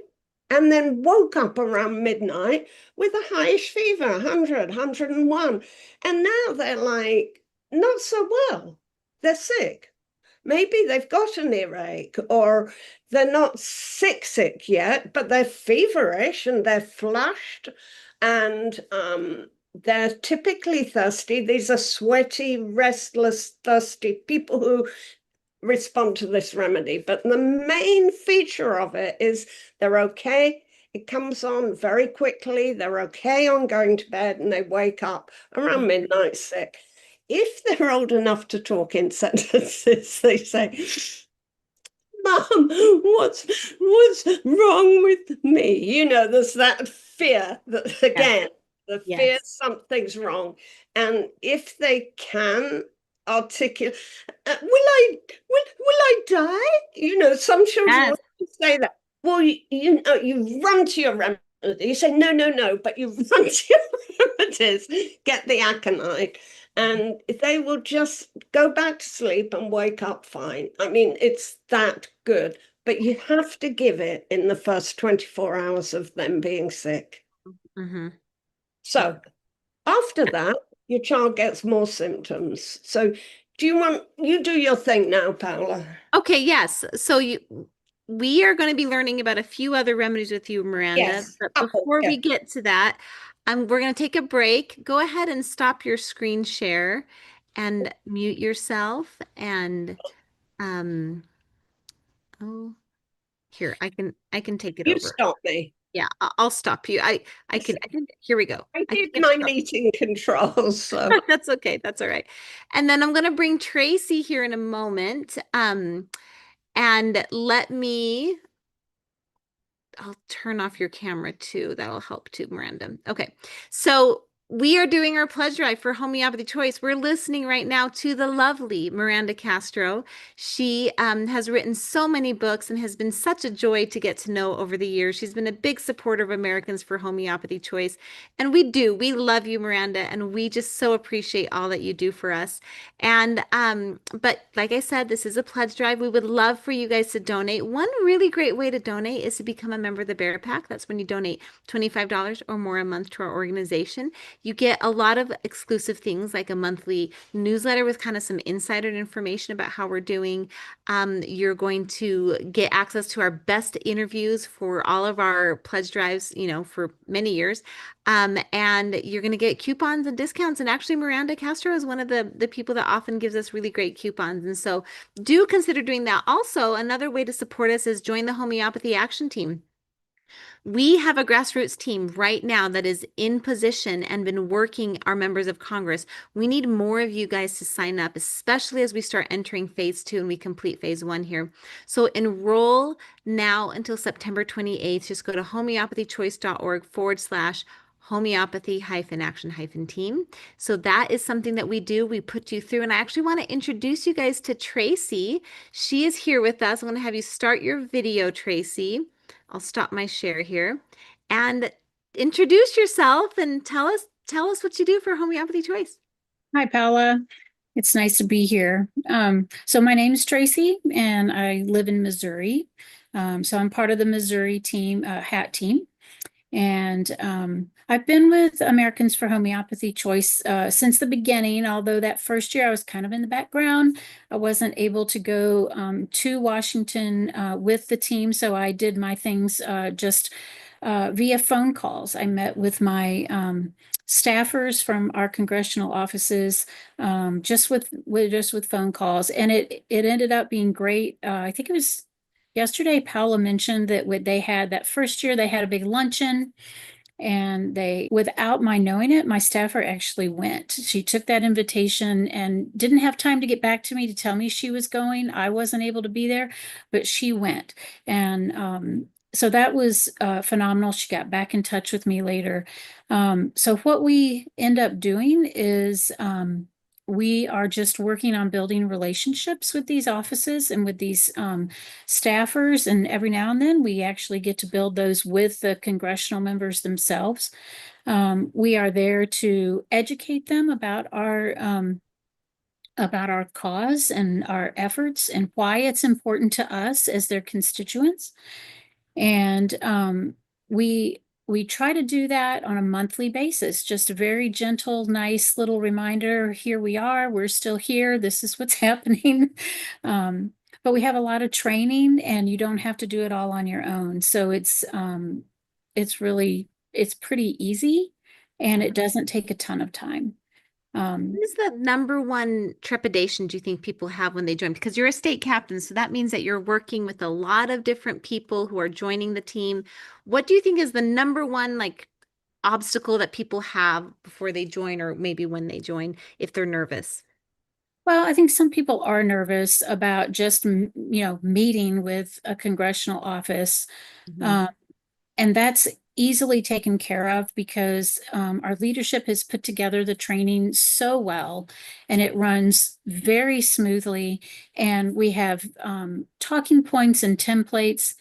and then woke up around midnight with a highish fever, 100, 101. And now they're like, not so well. They're sick. Maybe they've got an earache, or they're not sick yet, but they're feverish and they're flushed, and they're typically thirsty. These are sweaty, restless, thirsty people who respond to this remedy. But the main feature of it is they're okay. It comes on very quickly. They're okay on going to bed, and they wake up around midnight sick. If they're old enough to talk in sentences, they say, Mom, what's wrong with me? There's that fear that Yes. again, the fear Yes. something's wrong. And if they can articulate, will I die? Some children Yes. will say that. Well, you run to your remedy. You say, no, no, no, but you run to your remedies, get the aconite, and they will just go back to sleep and wake up fine. I mean, it's that good, but you have to give it in the first 24 hours of them being sick. Mm-hmm. So after that, your child gets more symptoms. So you do your thing now, Paula? Okay, yes. We are going to be learning about a few other remedies with you, Miranda. Yes. But Oh, before we yeah. get to that, we're going to take a break. Go ahead and stop your screen share and mute yourself. And um, oh, here I can take it You over. stop me. Yeah, I'll stop you. I can. Here we go. I I did think it's my stopped. meeting controls, so That's okay. That's all right. And then I'm going to bring Tracy here in a moment. And I'll turn off your camera too. That'll help too, Miranda. Okay. So we are doing our pledge drive for Homeopathy Choice. We're listening right now to the lovely Miranda Castro. She has written so many books and has been such a joy to get to know over the years. She's been a big supporter of Americans for Homeopathy Choice. And we love you, Miranda, and we just so appreciate all that you do for us. But like I said, this is a pledge drive. We would love for you guys to donate. One really great way to donate is to become a member of the Bear Pack. That's when you donate $25 or more a month to our organization. You get a lot of exclusive things like a monthly newsletter with kind of some insider information about how we're doing. You're going to get access to our best interviews for all of our pledge drives, for many years. And you're going to get coupons and discounts. And actually, Miranda Castro is one of the people that often gives us really great coupons. And so do consider doing that. Also, another way to support us is join the Homeopathy Action Team. We have a grassroots team right now that is in position and been working our members of Congress. We need more of you guys to sign up, especially as we start entering phase 2 and we complete phase 1 here. So enroll now until September 28th. Just go to homeopathychoice.org/. Homeopathy-action-team. So that is something that we do. We put you through, and I actually want to introduce you guys to Tracy. She is here with us. I'm going to have you start your video, Tracy. I'll stop my share here and introduce yourself and tell us what you do for Homeopathy Choice. Hi, Paula. It's nice to be here. So my name is Tracy, and I live in Missouri. So I'm part of the Missouri team, HAT team. And I've been with Americans for Homeopathy Choice since the beginning, although that first year I was kind of in the background. I wasn't able to go to Washington with the team, so I did my things just via phone calls. I met with my staffers from our congressional offices just with phone calls, and it ended up being great. I think it was yesterday, Paula mentioned that they had that first year, they had a big luncheon, and without my knowing it, my staffer actually went. She took that invitation and didn't have time to get back to me to tell me she was going. I wasn't able to be there, but she went. And so that was phenomenal. She got back in touch with me later. So what we end up doing is we are just working on building relationships with these offices and with these staffers. And every now and then we actually get to build those with the congressional members themselves. We are there to educate them about our cause and our efforts and why it's important to us as their constituents. And we try to do that on a monthly basis, just a very gentle, nice little reminder. Here we are, we're still here, this is what's happening. But we have a lot of training, and you don't have to do it all on your own. So it's pretty easy, and it doesn't take a ton of time. What is the number one trepidation do you think people have when they join? Because you're a state captain, so that means that you're working with a lot of different people who are joining the team. What do you think is the number one like obstacle that people have before they join, or maybe when they join, if they're nervous? Well, I think some people are nervous about just, meeting with a congressional office. Mhm. Um, and that's easily taken care of because our leadership has put together the training so well, and it runs very smoothly. And we have talking points and templates.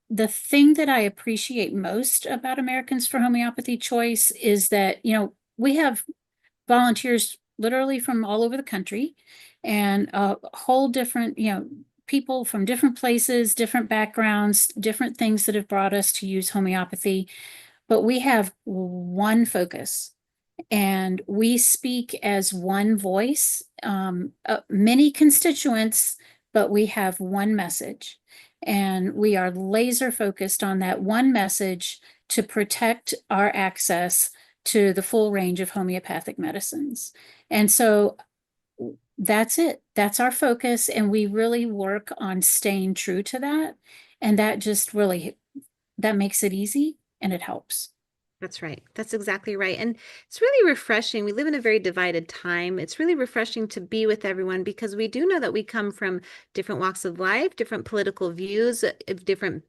The thing that I appreciate most about Americans for Homeopathy Choice is that, we have volunteers literally from all over the country, and a whole different, people from different places, different backgrounds, different things that have brought us to use homeopathy. But we have one focus, and we speak as one voice, many constituents, but we have one message. And we are laser focused on that one message to protect our access to the full range of homeopathic medicines. And so that's it. That's our focus. And we really work on staying true to that. And that just really, that makes it easy, and it helps. That's right. That's exactly right. And it's really refreshing. We live in a very divided time. It's really refreshing to be with everyone because we do know that we come from different walks of life, different political views, different,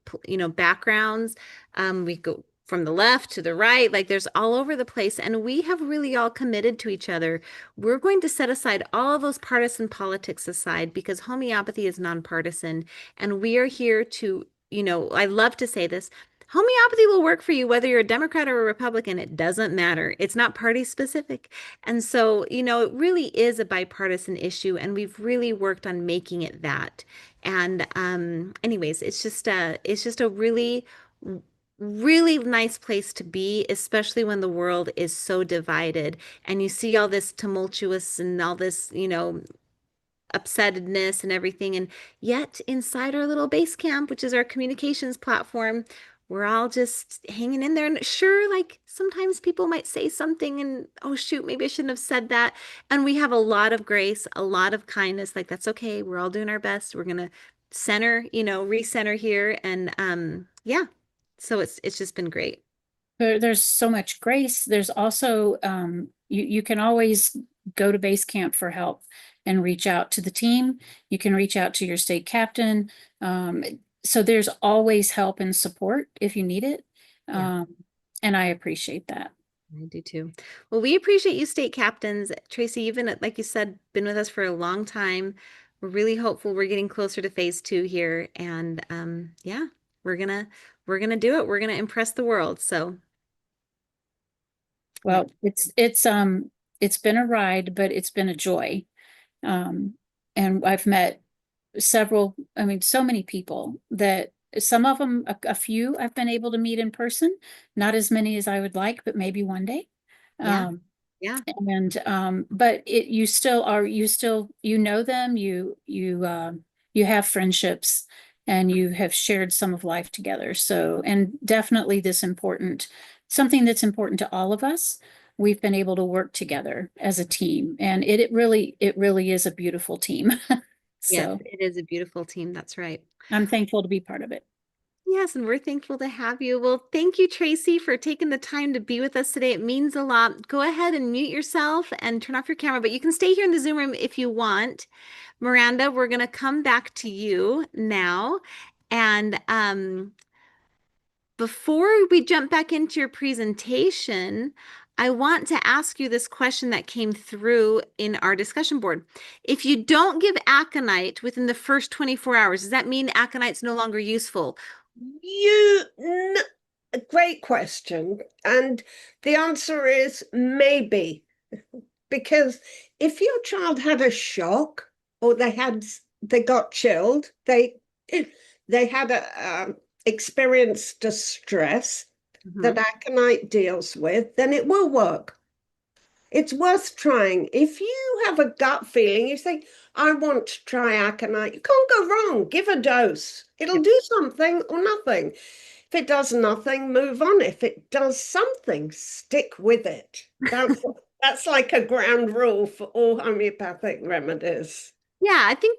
backgrounds. We go from the left to the right, like there's all over the place. And we have really all committed to each other. We're going to set aside all of those partisan politics aside because homeopathy is nonpartisan. And we are here to, I love to say this. Homeopathy will work for you whether you're a Democrat or a Republican. It doesn't matter. It's not party specific. And so, it really is a bipartisan issue, and we've really worked on making it that. And anyways, it's just a really, really nice place to be, especially when the world is so divided and you see all this tumultuous and all this, upsetness and everything. And yet, inside our little base camp, which is our communications platform, we're all just hanging in there. And sure, like sometimes people might say something and, oh, shoot, maybe I shouldn't have said that. And we have a lot of grace, a lot of kindness. Like, that's okay. We're all doing our best. We're going to center, recenter here. And yeah, so it's just been great. There's so much grace. There's also, you can always go to base camp for help and reach out to the team. You can reach out to your state captain. So there's always help and support if you need it. Yeah. And I appreciate that. I do too. Well, we appreciate you, state captains. Tracy, you've been, like you said, been with us for a long time. We're really hopeful we're getting closer to phase 2 here. And yeah, we're gonna do it. We're gonna impress the world. So yeah. Well, it's been a ride, but it's been a joy. And I've met so many people that some of them, a few I've been able to meet in person, not as many as I would like, but maybe one day. Yeah. Um, Yeah. but you know them, you have friendships, and you have shared some of life together. So, and definitely something that's important to all of us. We've been able to work together as a team, and it really is a beautiful team. Yes, So it is a beautiful team. That's right. I'm thankful to be part of it. Yes, and we're thankful to have you. Well, thank you, Tracy, for taking the time to be with us today. It means a lot. Go ahead and mute yourself and turn off your camera, but you can stay here in the Zoom room if you want. Miranda, we're going to come back to you now. And before we jump back into your presentation, I want to ask you this question that came through in our discussion board. If you don't give aconite within the first 24 hours, does that mean aconite's no longer useful? Great question. And the answer is maybe. Because if your child had a shock or they got chilled, they had experience distress that aconite deals with, then it will work. It's worth trying. If you have a gut feeling, you think, I want to try aconite, you can't go wrong. Give a dose. It'll do something or nothing. If it does nothing, move on. If it does something, stick with it. That's like a ground rule for all homeopathic remedies. Yeah, I think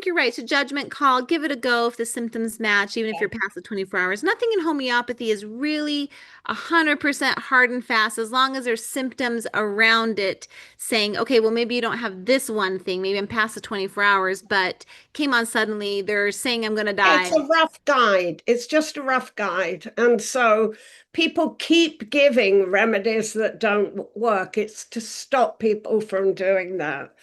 you're right. So judgment call, give it a go if the symptoms match, even if you're past the 24 hours. Nothing in homeopathy is really 100% hard and fast as long as there's symptoms around it saying, okay, well, maybe you don't have this one thing. Maybe I'm past the 24 hours, but came on suddenly. They're saying I'm going to die. It's a rough guide. It's just a rough guide. And so people keep giving remedies that don't work. It's to stop people from doing that.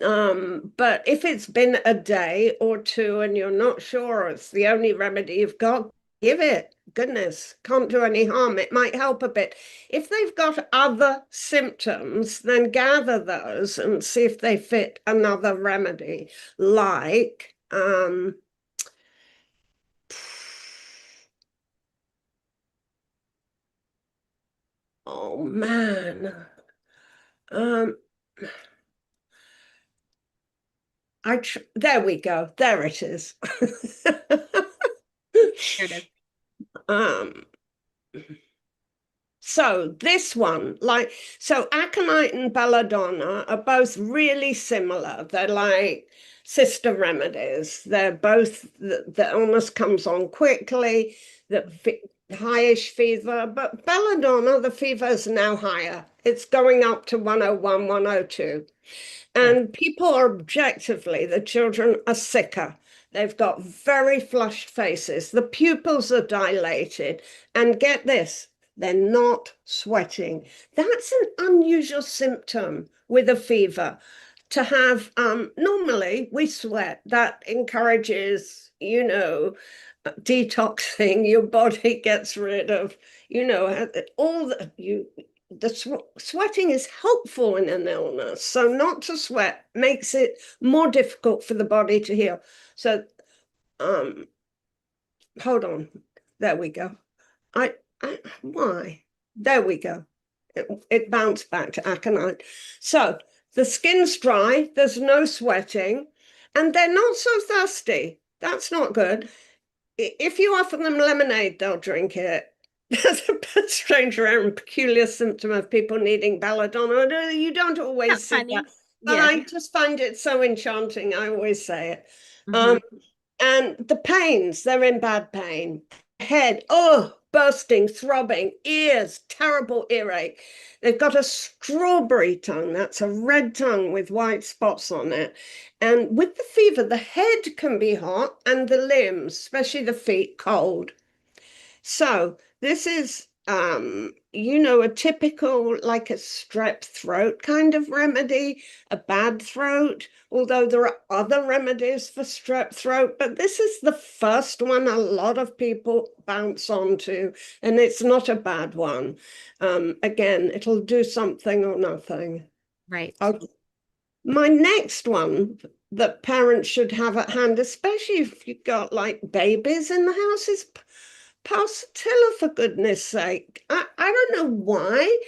But if it's been a day or two and you're not sure it's the only remedy you've got, give it. Goodness, can't do any harm. It might help a bit. If they've got other symptoms, then gather those and see if they fit another remedy, like oh man. Um there we go. There it is. Here it is. um So this one, so aconite and belladonna are both really similar. They're like sister remedies. They're both, the illness comes on quickly, the highish fever, but belladonna, the fever is now higher. It's going up to 101, 102. And people are objectively, the children are sicker. They've got very flushed faces. The pupils are dilated. And get this, they're not sweating. That's an unusual symptom with a fever. To have, normally we sweat. That encourages, detoxing. Your body gets rid of, all the sweating is helpful in an illness. So not to sweat makes it more difficult for the body to heal. So, hold on. There we go. Why? There we go. It bounced back to aconite. So the skin's dry, there's no sweating, and they're not so thirsty. That's not good. If you offer them lemonade, they'll drink it. That's a strange, rare, and peculiar symptom of people needing belladonna. You don't always see Funny. that. But Yeah. I just find it so enchanting. I always say it. Mhm. And the pains, they're in bad pain. Head, oh, bursting, throbbing, ears, terrible earache. They've got a strawberry tongue. That's a red tongue with white spots on it. And with the fever, the head can be hot and the limbs, especially the feet, cold. So this is, a typical, like a strep throat kind of remedy, a bad throat, although there are other remedies for strep throat, but this is the first one a lot of people bounce onto, and it's not a bad one. Again, it'll do something or nothing. Right. My next one that parents should have at hand, especially if you've got like babies in the house, is pulsatilla, for goodness sake. I don't know why.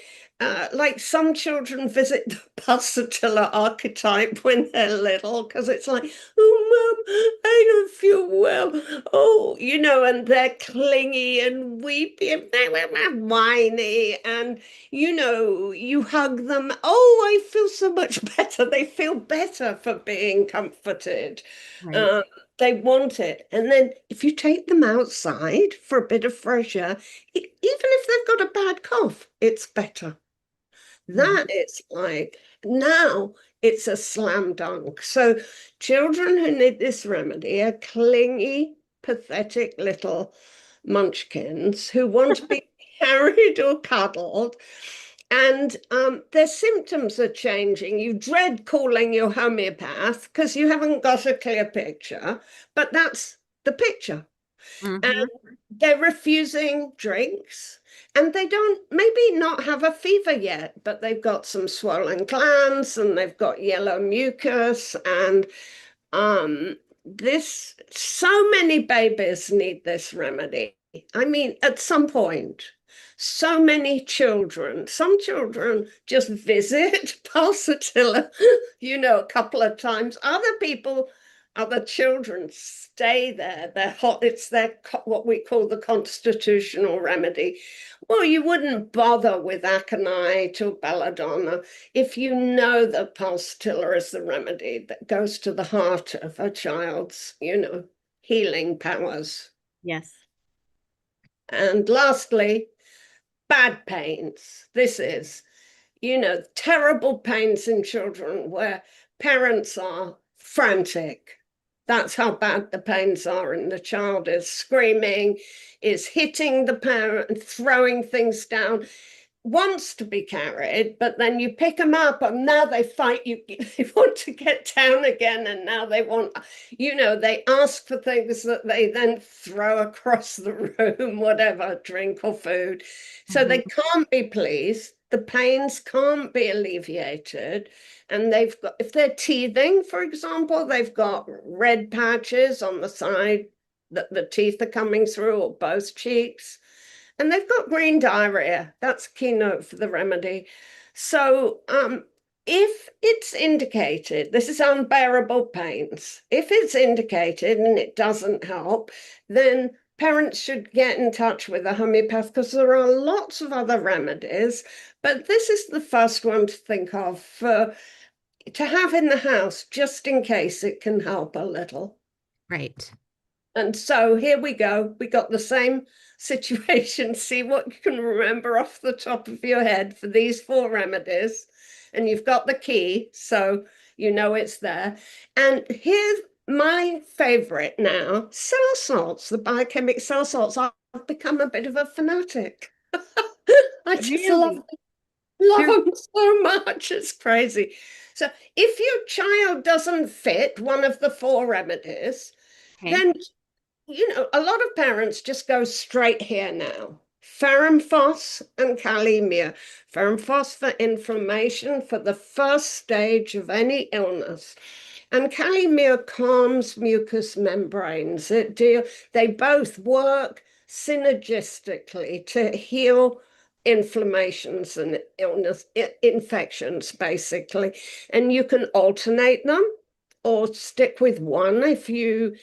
Like some children visit the pulsatilla archetype when they're little because it's like, oh, mum, I don't feel well. Oh, and they're clingy and weepy and they're whiny. And, you hug them. Oh, I feel so much better. They feel better for being comforted. Right. They want it. And then if you take them outside for a bit of fresh air, even if they've got a bad cough, it's better. That is like, now it's a slam dunk. So children who need this remedy are clingy, pathetic little munchkins who want to be carried or cuddled. And their symptoms are changing. You dread calling your homeopath because you haven't got a clear picture, but that's the picture. And they're refusing drinks, and they don't maybe not have a fever yet, but they've got some swollen glands and they've got yellow mucus, and this, so many babies need this remedy. I mean, at some point, so many children, some children just visit pulsatilla, a couple of times. Other people, other children stay there. They're hot. It's their what we call the constitutional remedy. Well, you wouldn't bother with aconite or belladonna if you know that pulsatilla is the remedy that goes to the heart of a child's, healing powers. Yes. And lastly, bad pains. This is, terrible pains in children where parents are frantic. That's how bad the pains are, and the child is screaming, is hitting the parent, throwing things down, wants to be carried, but then you pick them up and now they fight you. They want to get down again, and now they want, they ask for things that they then throw across the room, whatever, drink or food. So they can't be pleased. The pains can't be alleviated. And they've got, if they're teething, for example, they've got red patches on the side that the teeth are coming through, or both cheeks. And they've got green diarrhea. That's a keynote for the remedy. So if it's indicated, this is unbearable pains. If it's indicated and it doesn't help, then parents should get in touch with a homeopath, because there are lots of other remedies, but this is the first one to think of to have in the house, just in case it can help a little. Right. And so here we go. We got the same situation. See what you can remember off the top of your head for these 4 remedies. And you've got the key, so you know it's there. And here's my favorite now, cell salts, the biochemic cell salts. I've become a bit of a fanatic. I just Really? love them so much. It's crazy. So if your child doesn't fit one of the 4 remedies, then, a lot of parents just go straight here now. Ferrum phos and kalimia. Ferrum phos for inflammation for the first stage of any illness. And kalimia calms mucous membranes. They both work synergistically to heal inflammations and illness, infections, basically. And you can alternate them or stick with one if you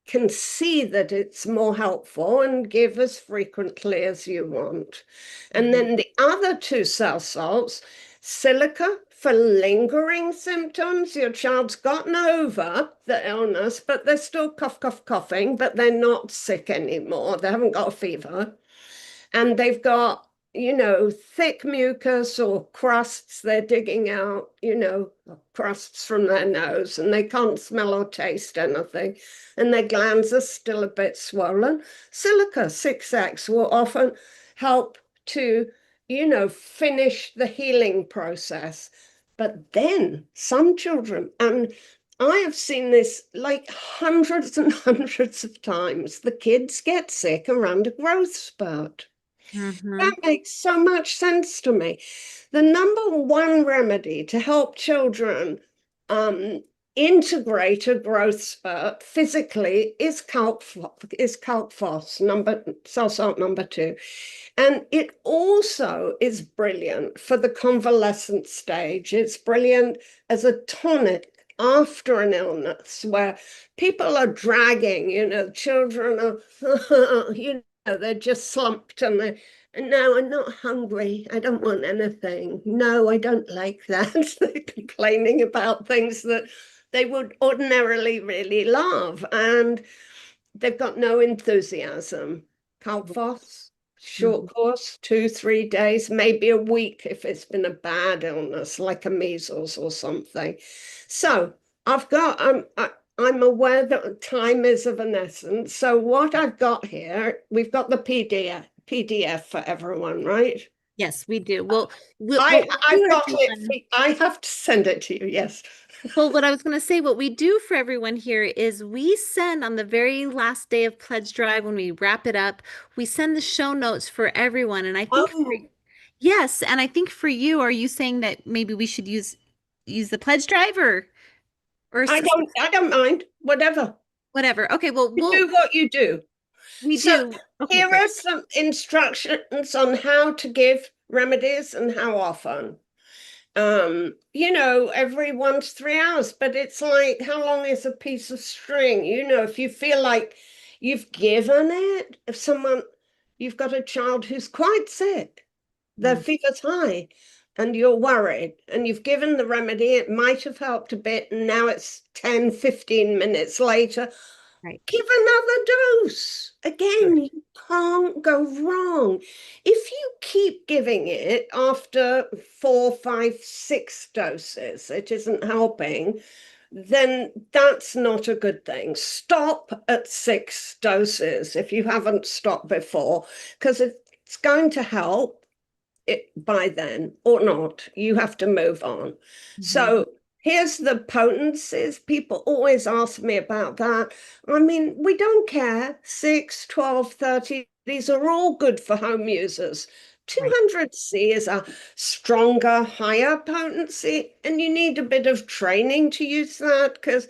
can see that it's more helpful, and give as frequently as you want. And then the other 2 cell salts, silica for lingering symptoms. Your child's gotten over the illness, but they're still coughing, but they're not sick anymore. They haven't got a fever. And they've got, thick mucus or crusts they're digging out, crusts from their nose, and they can't smell or taste anything. And their glands are still a bit swollen. Silica 6X will often help to, finish the healing process. But then some children, and I have seen this like hundreds and hundreds of times, the kids get sick around a growth spurt. That makes so much sense to me. The number 1 remedy to help children integrate a growth spurt physically is calc phos, cell salt number 2. And it also is brilliant for the convalescent stage. It's brilliant as a tonic after an illness where people are dragging, children are, they're just slumped, and no, I'm not hungry. I don't want anything. No, I don't like that. They're complaining about things that they would ordinarily really love, and they've got no enthusiasm. Calphos, short course, 2-3 days, maybe a week if it's been a bad illness like a measles or something. So I've got, I'm aware that time is of an essence. So what I've got here, we've got the PDF for everyone, right? Yes, we do. Well, I've got it. I have to send it to you. Yes. Well, what I was going to say, what we do for everyone here is we send on the very last day of Pledge Drive, when we wrap it up, we send the show notes for everyone. And I think yes, and I think for you, are you saying that maybe we should use the Pledge Drive, or Or I don't mind, whatever. whatever? Okay, well, You do what you do. we So do. Okay, here great. are some instructions on how to give remedies and how often. Every 1 to 3 hours, but it's like, how long is a piece of string? If you feel like you've given it, you've got a child who's quite sick, their Mm, fever's high, and you're worried, and you've given the remedy, it might have helped a bit, and now it's 10, 15 minutes later. right. Give another dose. Sure. Again, you can't go wrong. If you keep giving it after 4, 5, 6 doses, it isn't helping, then that's not a good thing. Stop at 6 doses if you haven't stopped before, because it's going to help it by then or not. You have to move on. So here's the potencies. People always ask me about that. I mean, we don't care. 6, 12, 30. These are all good for home users. Right. 200C is a stronger, higher potency, and you need a bit of training to use that because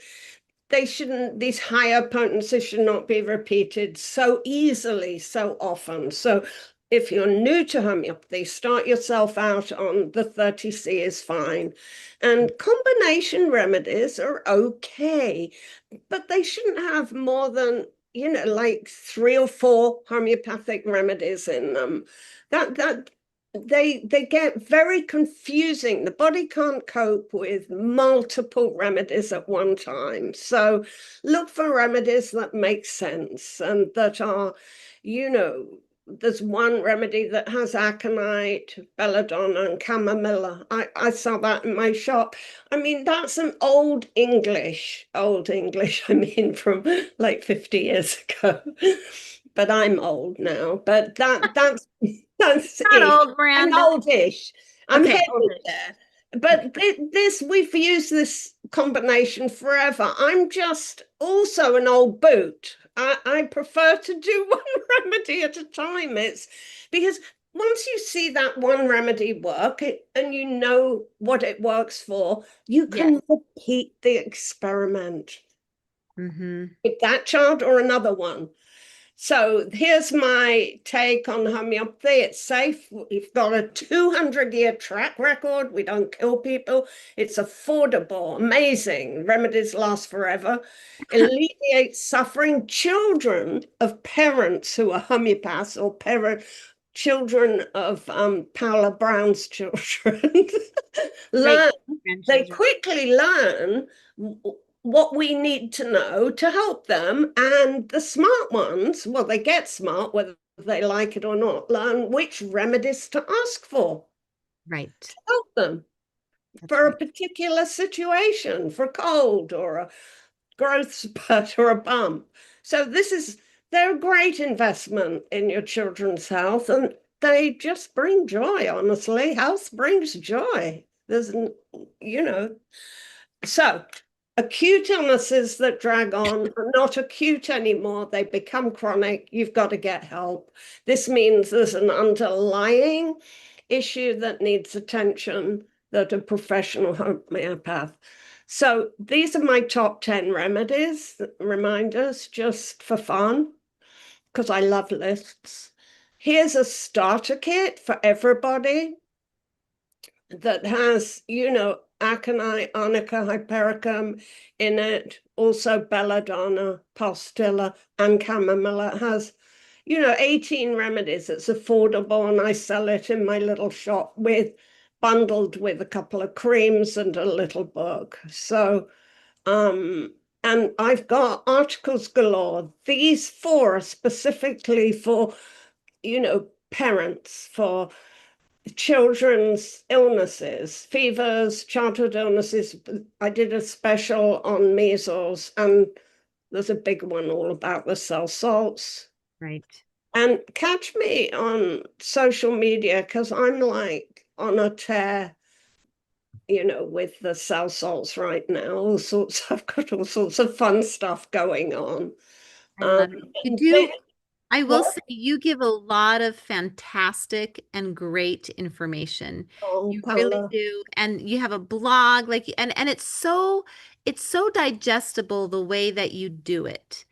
these higher potencies should not be repeated so easily, so often. So if you're new to homeopathy, start yourself out on the 30C is fine. And combination remedies are okay, but they shouldn't have more than, like 3 or 4 homeopathic remedies in them. That they get very confusing. The body can't cope with multiple remedies at one time. So look for remedies that make sense and that are, there's one remedy that has aconite, belladonna, and chamomilla. I saw that in my shop. I mean, that's an old English, I mean, from like 50 years ago. But I'm old now. But that's Not ish. old, I'm Miranda. oldish. I'm Okay, heading oldish. there. But we've used this combination forever. I'm just also an old boot. I prefer to do one remedy at a time. It's because once you see that one remedy work and you know what it works for, you Yes. can repeat the experiment Mm-hmm. with that child or another one. So here's my take on homeopathy. It's safe. We've got a 200-year track record. We don't kill people. It's affordable, amazing. Remedies last forever. Alleviates suffering. Children of parents who are homeopaths or children of Paula Brown's children Great learn. They grandchildren. quickly learn what we need to know to help them. And the smart ones, well, they get smart, whether they like it or not, learn which remedies to ask for to Right. help them That's for a right. particular situation, for cold or a growth spurt or a bump. So they're a great investment in your children's health, and they just bring joy, honestly. Health brings joy. There's, you know, so acute illnesses that drag on are not acute anymore. They become chronic. You've got to get help. This means there's an underlying issue that needs attention that a professional homeopath. So these are my top 10 remedies, reminders, just for fun, because I love lists. Here's a starter kit for everybody that has, aconite, arnica, hypericum in it, also belladonna, postilla, and chamomilla. It has, 18 remedies. It's affordable, and I sell it in my little shop bundled with a couple of creams and a little book. So, and I've got articles galore. These 4 are specifically for, parents, for children's illnesses, fevers, childhood illnesses. I did a special on measles, and there's a big one all about the cell salts. Right. And catch me on social media because I'm like on a tear, with the cell salts right now. I've got all sorts of fun stuff going on. I Um, love it. You do. I will What? say you give a lot of fantastic and great information. Oh, You really Paula. do. And you have a blog like and it's so digestible the way that you do it.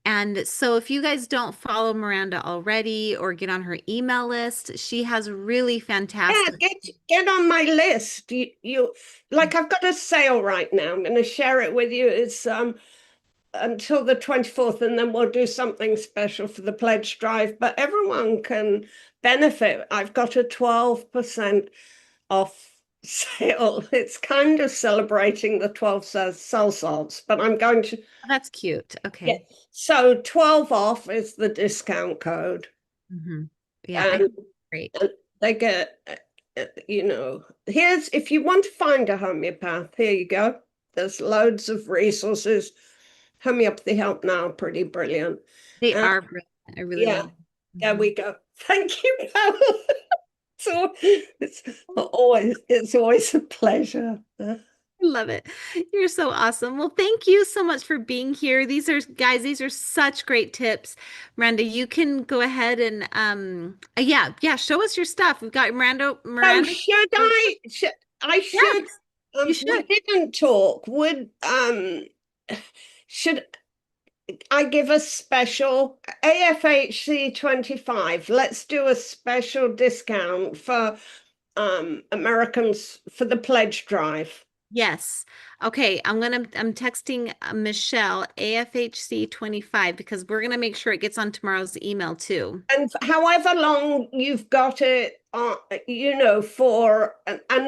And so if you guys don't follow Miranda already or get on her email list, she has really Yeah, fantastic. get on my list. You like I've got a sale right now. I'm going to share it with you. It's until the 24th, and then we'll do something special for the pledge drive. But everyone can benefit. I've got a 12% off sale. It's kind of celebrating the 12 soul salts, but I'm going to, Oh, that's cute. yeah. Okay. So 12 off is the discount code. Hmm. Yeah, I And, great. and they get, here's, if you want to find a homeopath, here you go. There's loads of resources. Homeopathy Help Now, pretty brilliant. They Uh, are brilliant. I really yeah, love there them. we go. Thank you, Paula. So it's always a pleasure. I love it. You're so awesome. Well, thank you so much for being here. These are guys, these are such great tips. Miranda, you can go ahead and yeah, show us your stuff. We've got So Miranda. should I? I should. Yes, you We should. didn't talk. Should I give a special AFHC 25? Let's do a special discount for Americans for the pledge drive. Yes. Okay, I'm texting Michelle AFHC 25 because we're gonna make sure it gets on tomorrow's email too. And however long you've got it, and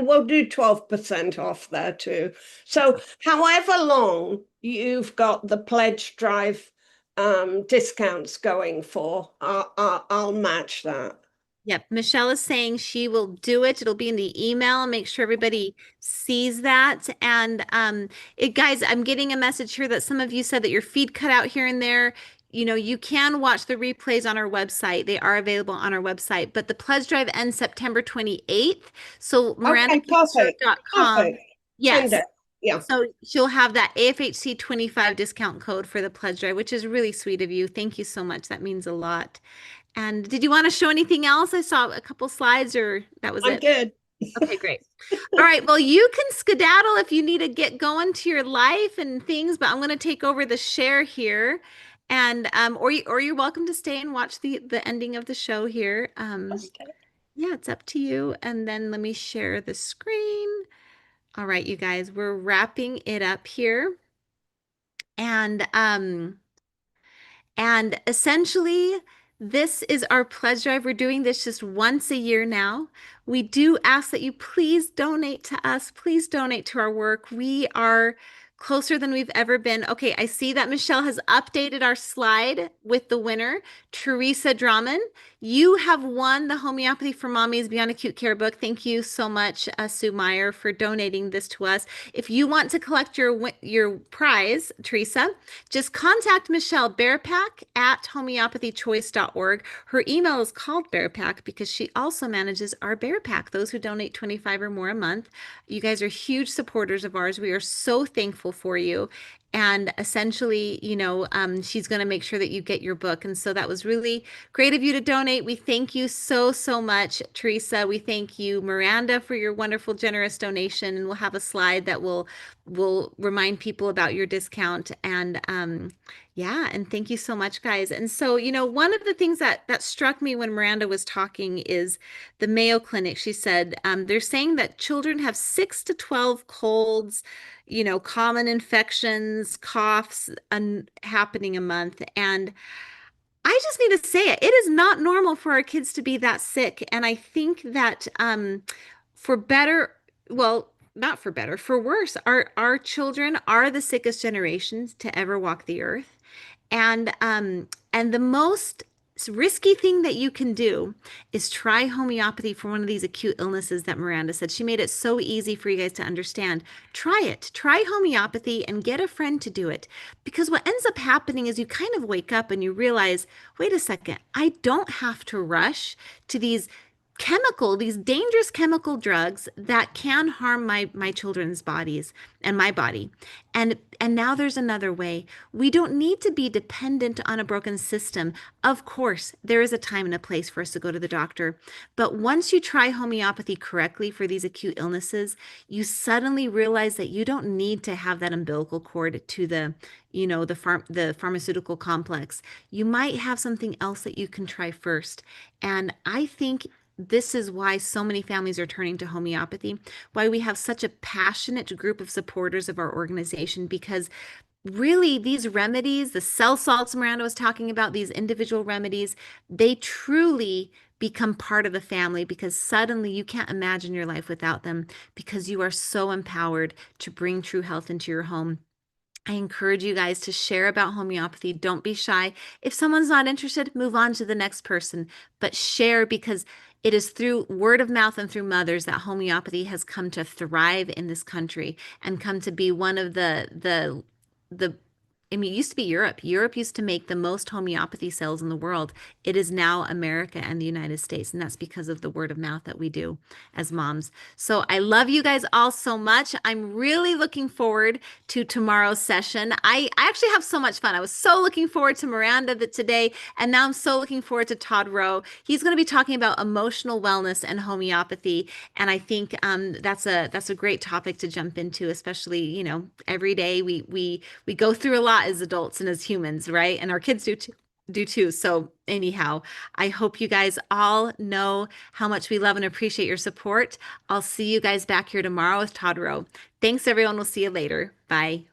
we'll do 12% off there too. So however long you've got the pledge drive discounts going for, I'll match that. Yep, Michelle is saying she will do it. It'll be in the email. Make sure everybody sees that. And guys, I'm getting a message here that some of you said that your feed cut out here and there. You know, you can watch the replays on our website. They are available on our website. But the pledge drive ends September 28th. So Okay, perfect. mirandacastro.com. Perfect. Send Yes. it. Yeah. So she'll have that AFHC 25 discount code for the pledge drive, which is really sweet of you. Thank you so much. That means a lot. And did you want to show anything else? I saw a couple slides or that was I'm it. good. Okay, great. All right. Well, you can skedaddle if you need to get going to your life and things, but I'm going to take over the share here. And or you're welcome to stay and watch the ending of the show here. Yeah, it's up to you. And then let me share the screen. All right, you guys, we're wrapping it up here. And and essentially, this is our pledge drive. We're doing this just once a year now. We do ask that you please donate to us. Please donate to our work. We are closer than we've ever been. Okay, I see that Michelle has updated our slide with the winner, Teresa Drummond. You have won the Homeopathy for Mommies Beyond Acute Care book. Thank you so much, Sue Meyer, for donating this to us. If you want to collect your prize, Teresa, just contact Michelle Bearpack at homeopathychoice.org. Her email is called Bearpack because she also manages our Bearpack, those who donate 25 or more a month. You guys are huge supporters of ours. We are so thankful for you. And essentially, she's going to make sure that you get your book. And so that was really great of you to donate. We thank you so, so much, Teresa. We thank you, Miranda, for your wonderful, generous donation. And we'll have a slide that will remind people about your discount. And yeah, and thank you so much, guys. And so, one of the things that struck me when Miranda was talking is the Mayo Clinic. She said they're saying that children have 6 to 12 colds, common infections, coughs, happening a month. And I just need to say it. It is not normal for our kids to be that sick. And I think that for better, well, not for better, for worse, our children are the sickest generations to ever walk the earth. And the most risky thing that you can do is try homeopathy for one of these acute illnesses that Miranda said. She made it so easy for you guys to understand. Try it. Try homeopathy and get a friend to do it. Because what ends up happening is you kind of wake up and you realize, wait a second, I don't have to rush to these these dangerous chemical drugs that can harm my children's bodies and my body. And now there's another way. We don't need to be dependent on a broken system. Of course, there is a time and a place for us to go to the doctor, but once you try homeopathy correctly for these acute illnesses, you suddenly realize that you don't need to have that umbilical cord to the pharmaceutical complex. You might have something else that you can try first. And I think this is why so many families are turning to homeopathy, why we have such a passionate group of supporters of our organization, because really these remedies, the cell salts Miranda was talking about, these individual remedies, they truly become part of the family, because suddenly you can't imagine your life without them, because you are so empowered to bring true health into your home. I encourage you guys to share about homeopathy. Don't be shy. If someone's not interested, move on to the next person, but share, because it is through word of mouth and through mothers that homeopathy has come to thrive in this country and come to be one of the I mean, it used to be Europe. Europe used to make the most homeopathy sales in the world. It is now America and the United States, and that's because of the word of mouth that we do as moms. So I love you guys all so much. I'm really looking forward to tomorrow's session. I actually have so much fun. I was so looking forward to Miranda today, and now I'm so looking forward to Todd Rowe. He's going to be talking about emotional wellness and homeopathy, and I think that's a great topic to jump into, especially, every day we go through a lot as adults and as humans, right? And our kids do too. So anyhow, I hope you guys all know how much we love and appreciate your support. I'll see you guys back here tomorrow with Todd Rowe. Thanks, everyone. We'll see you later. Bye.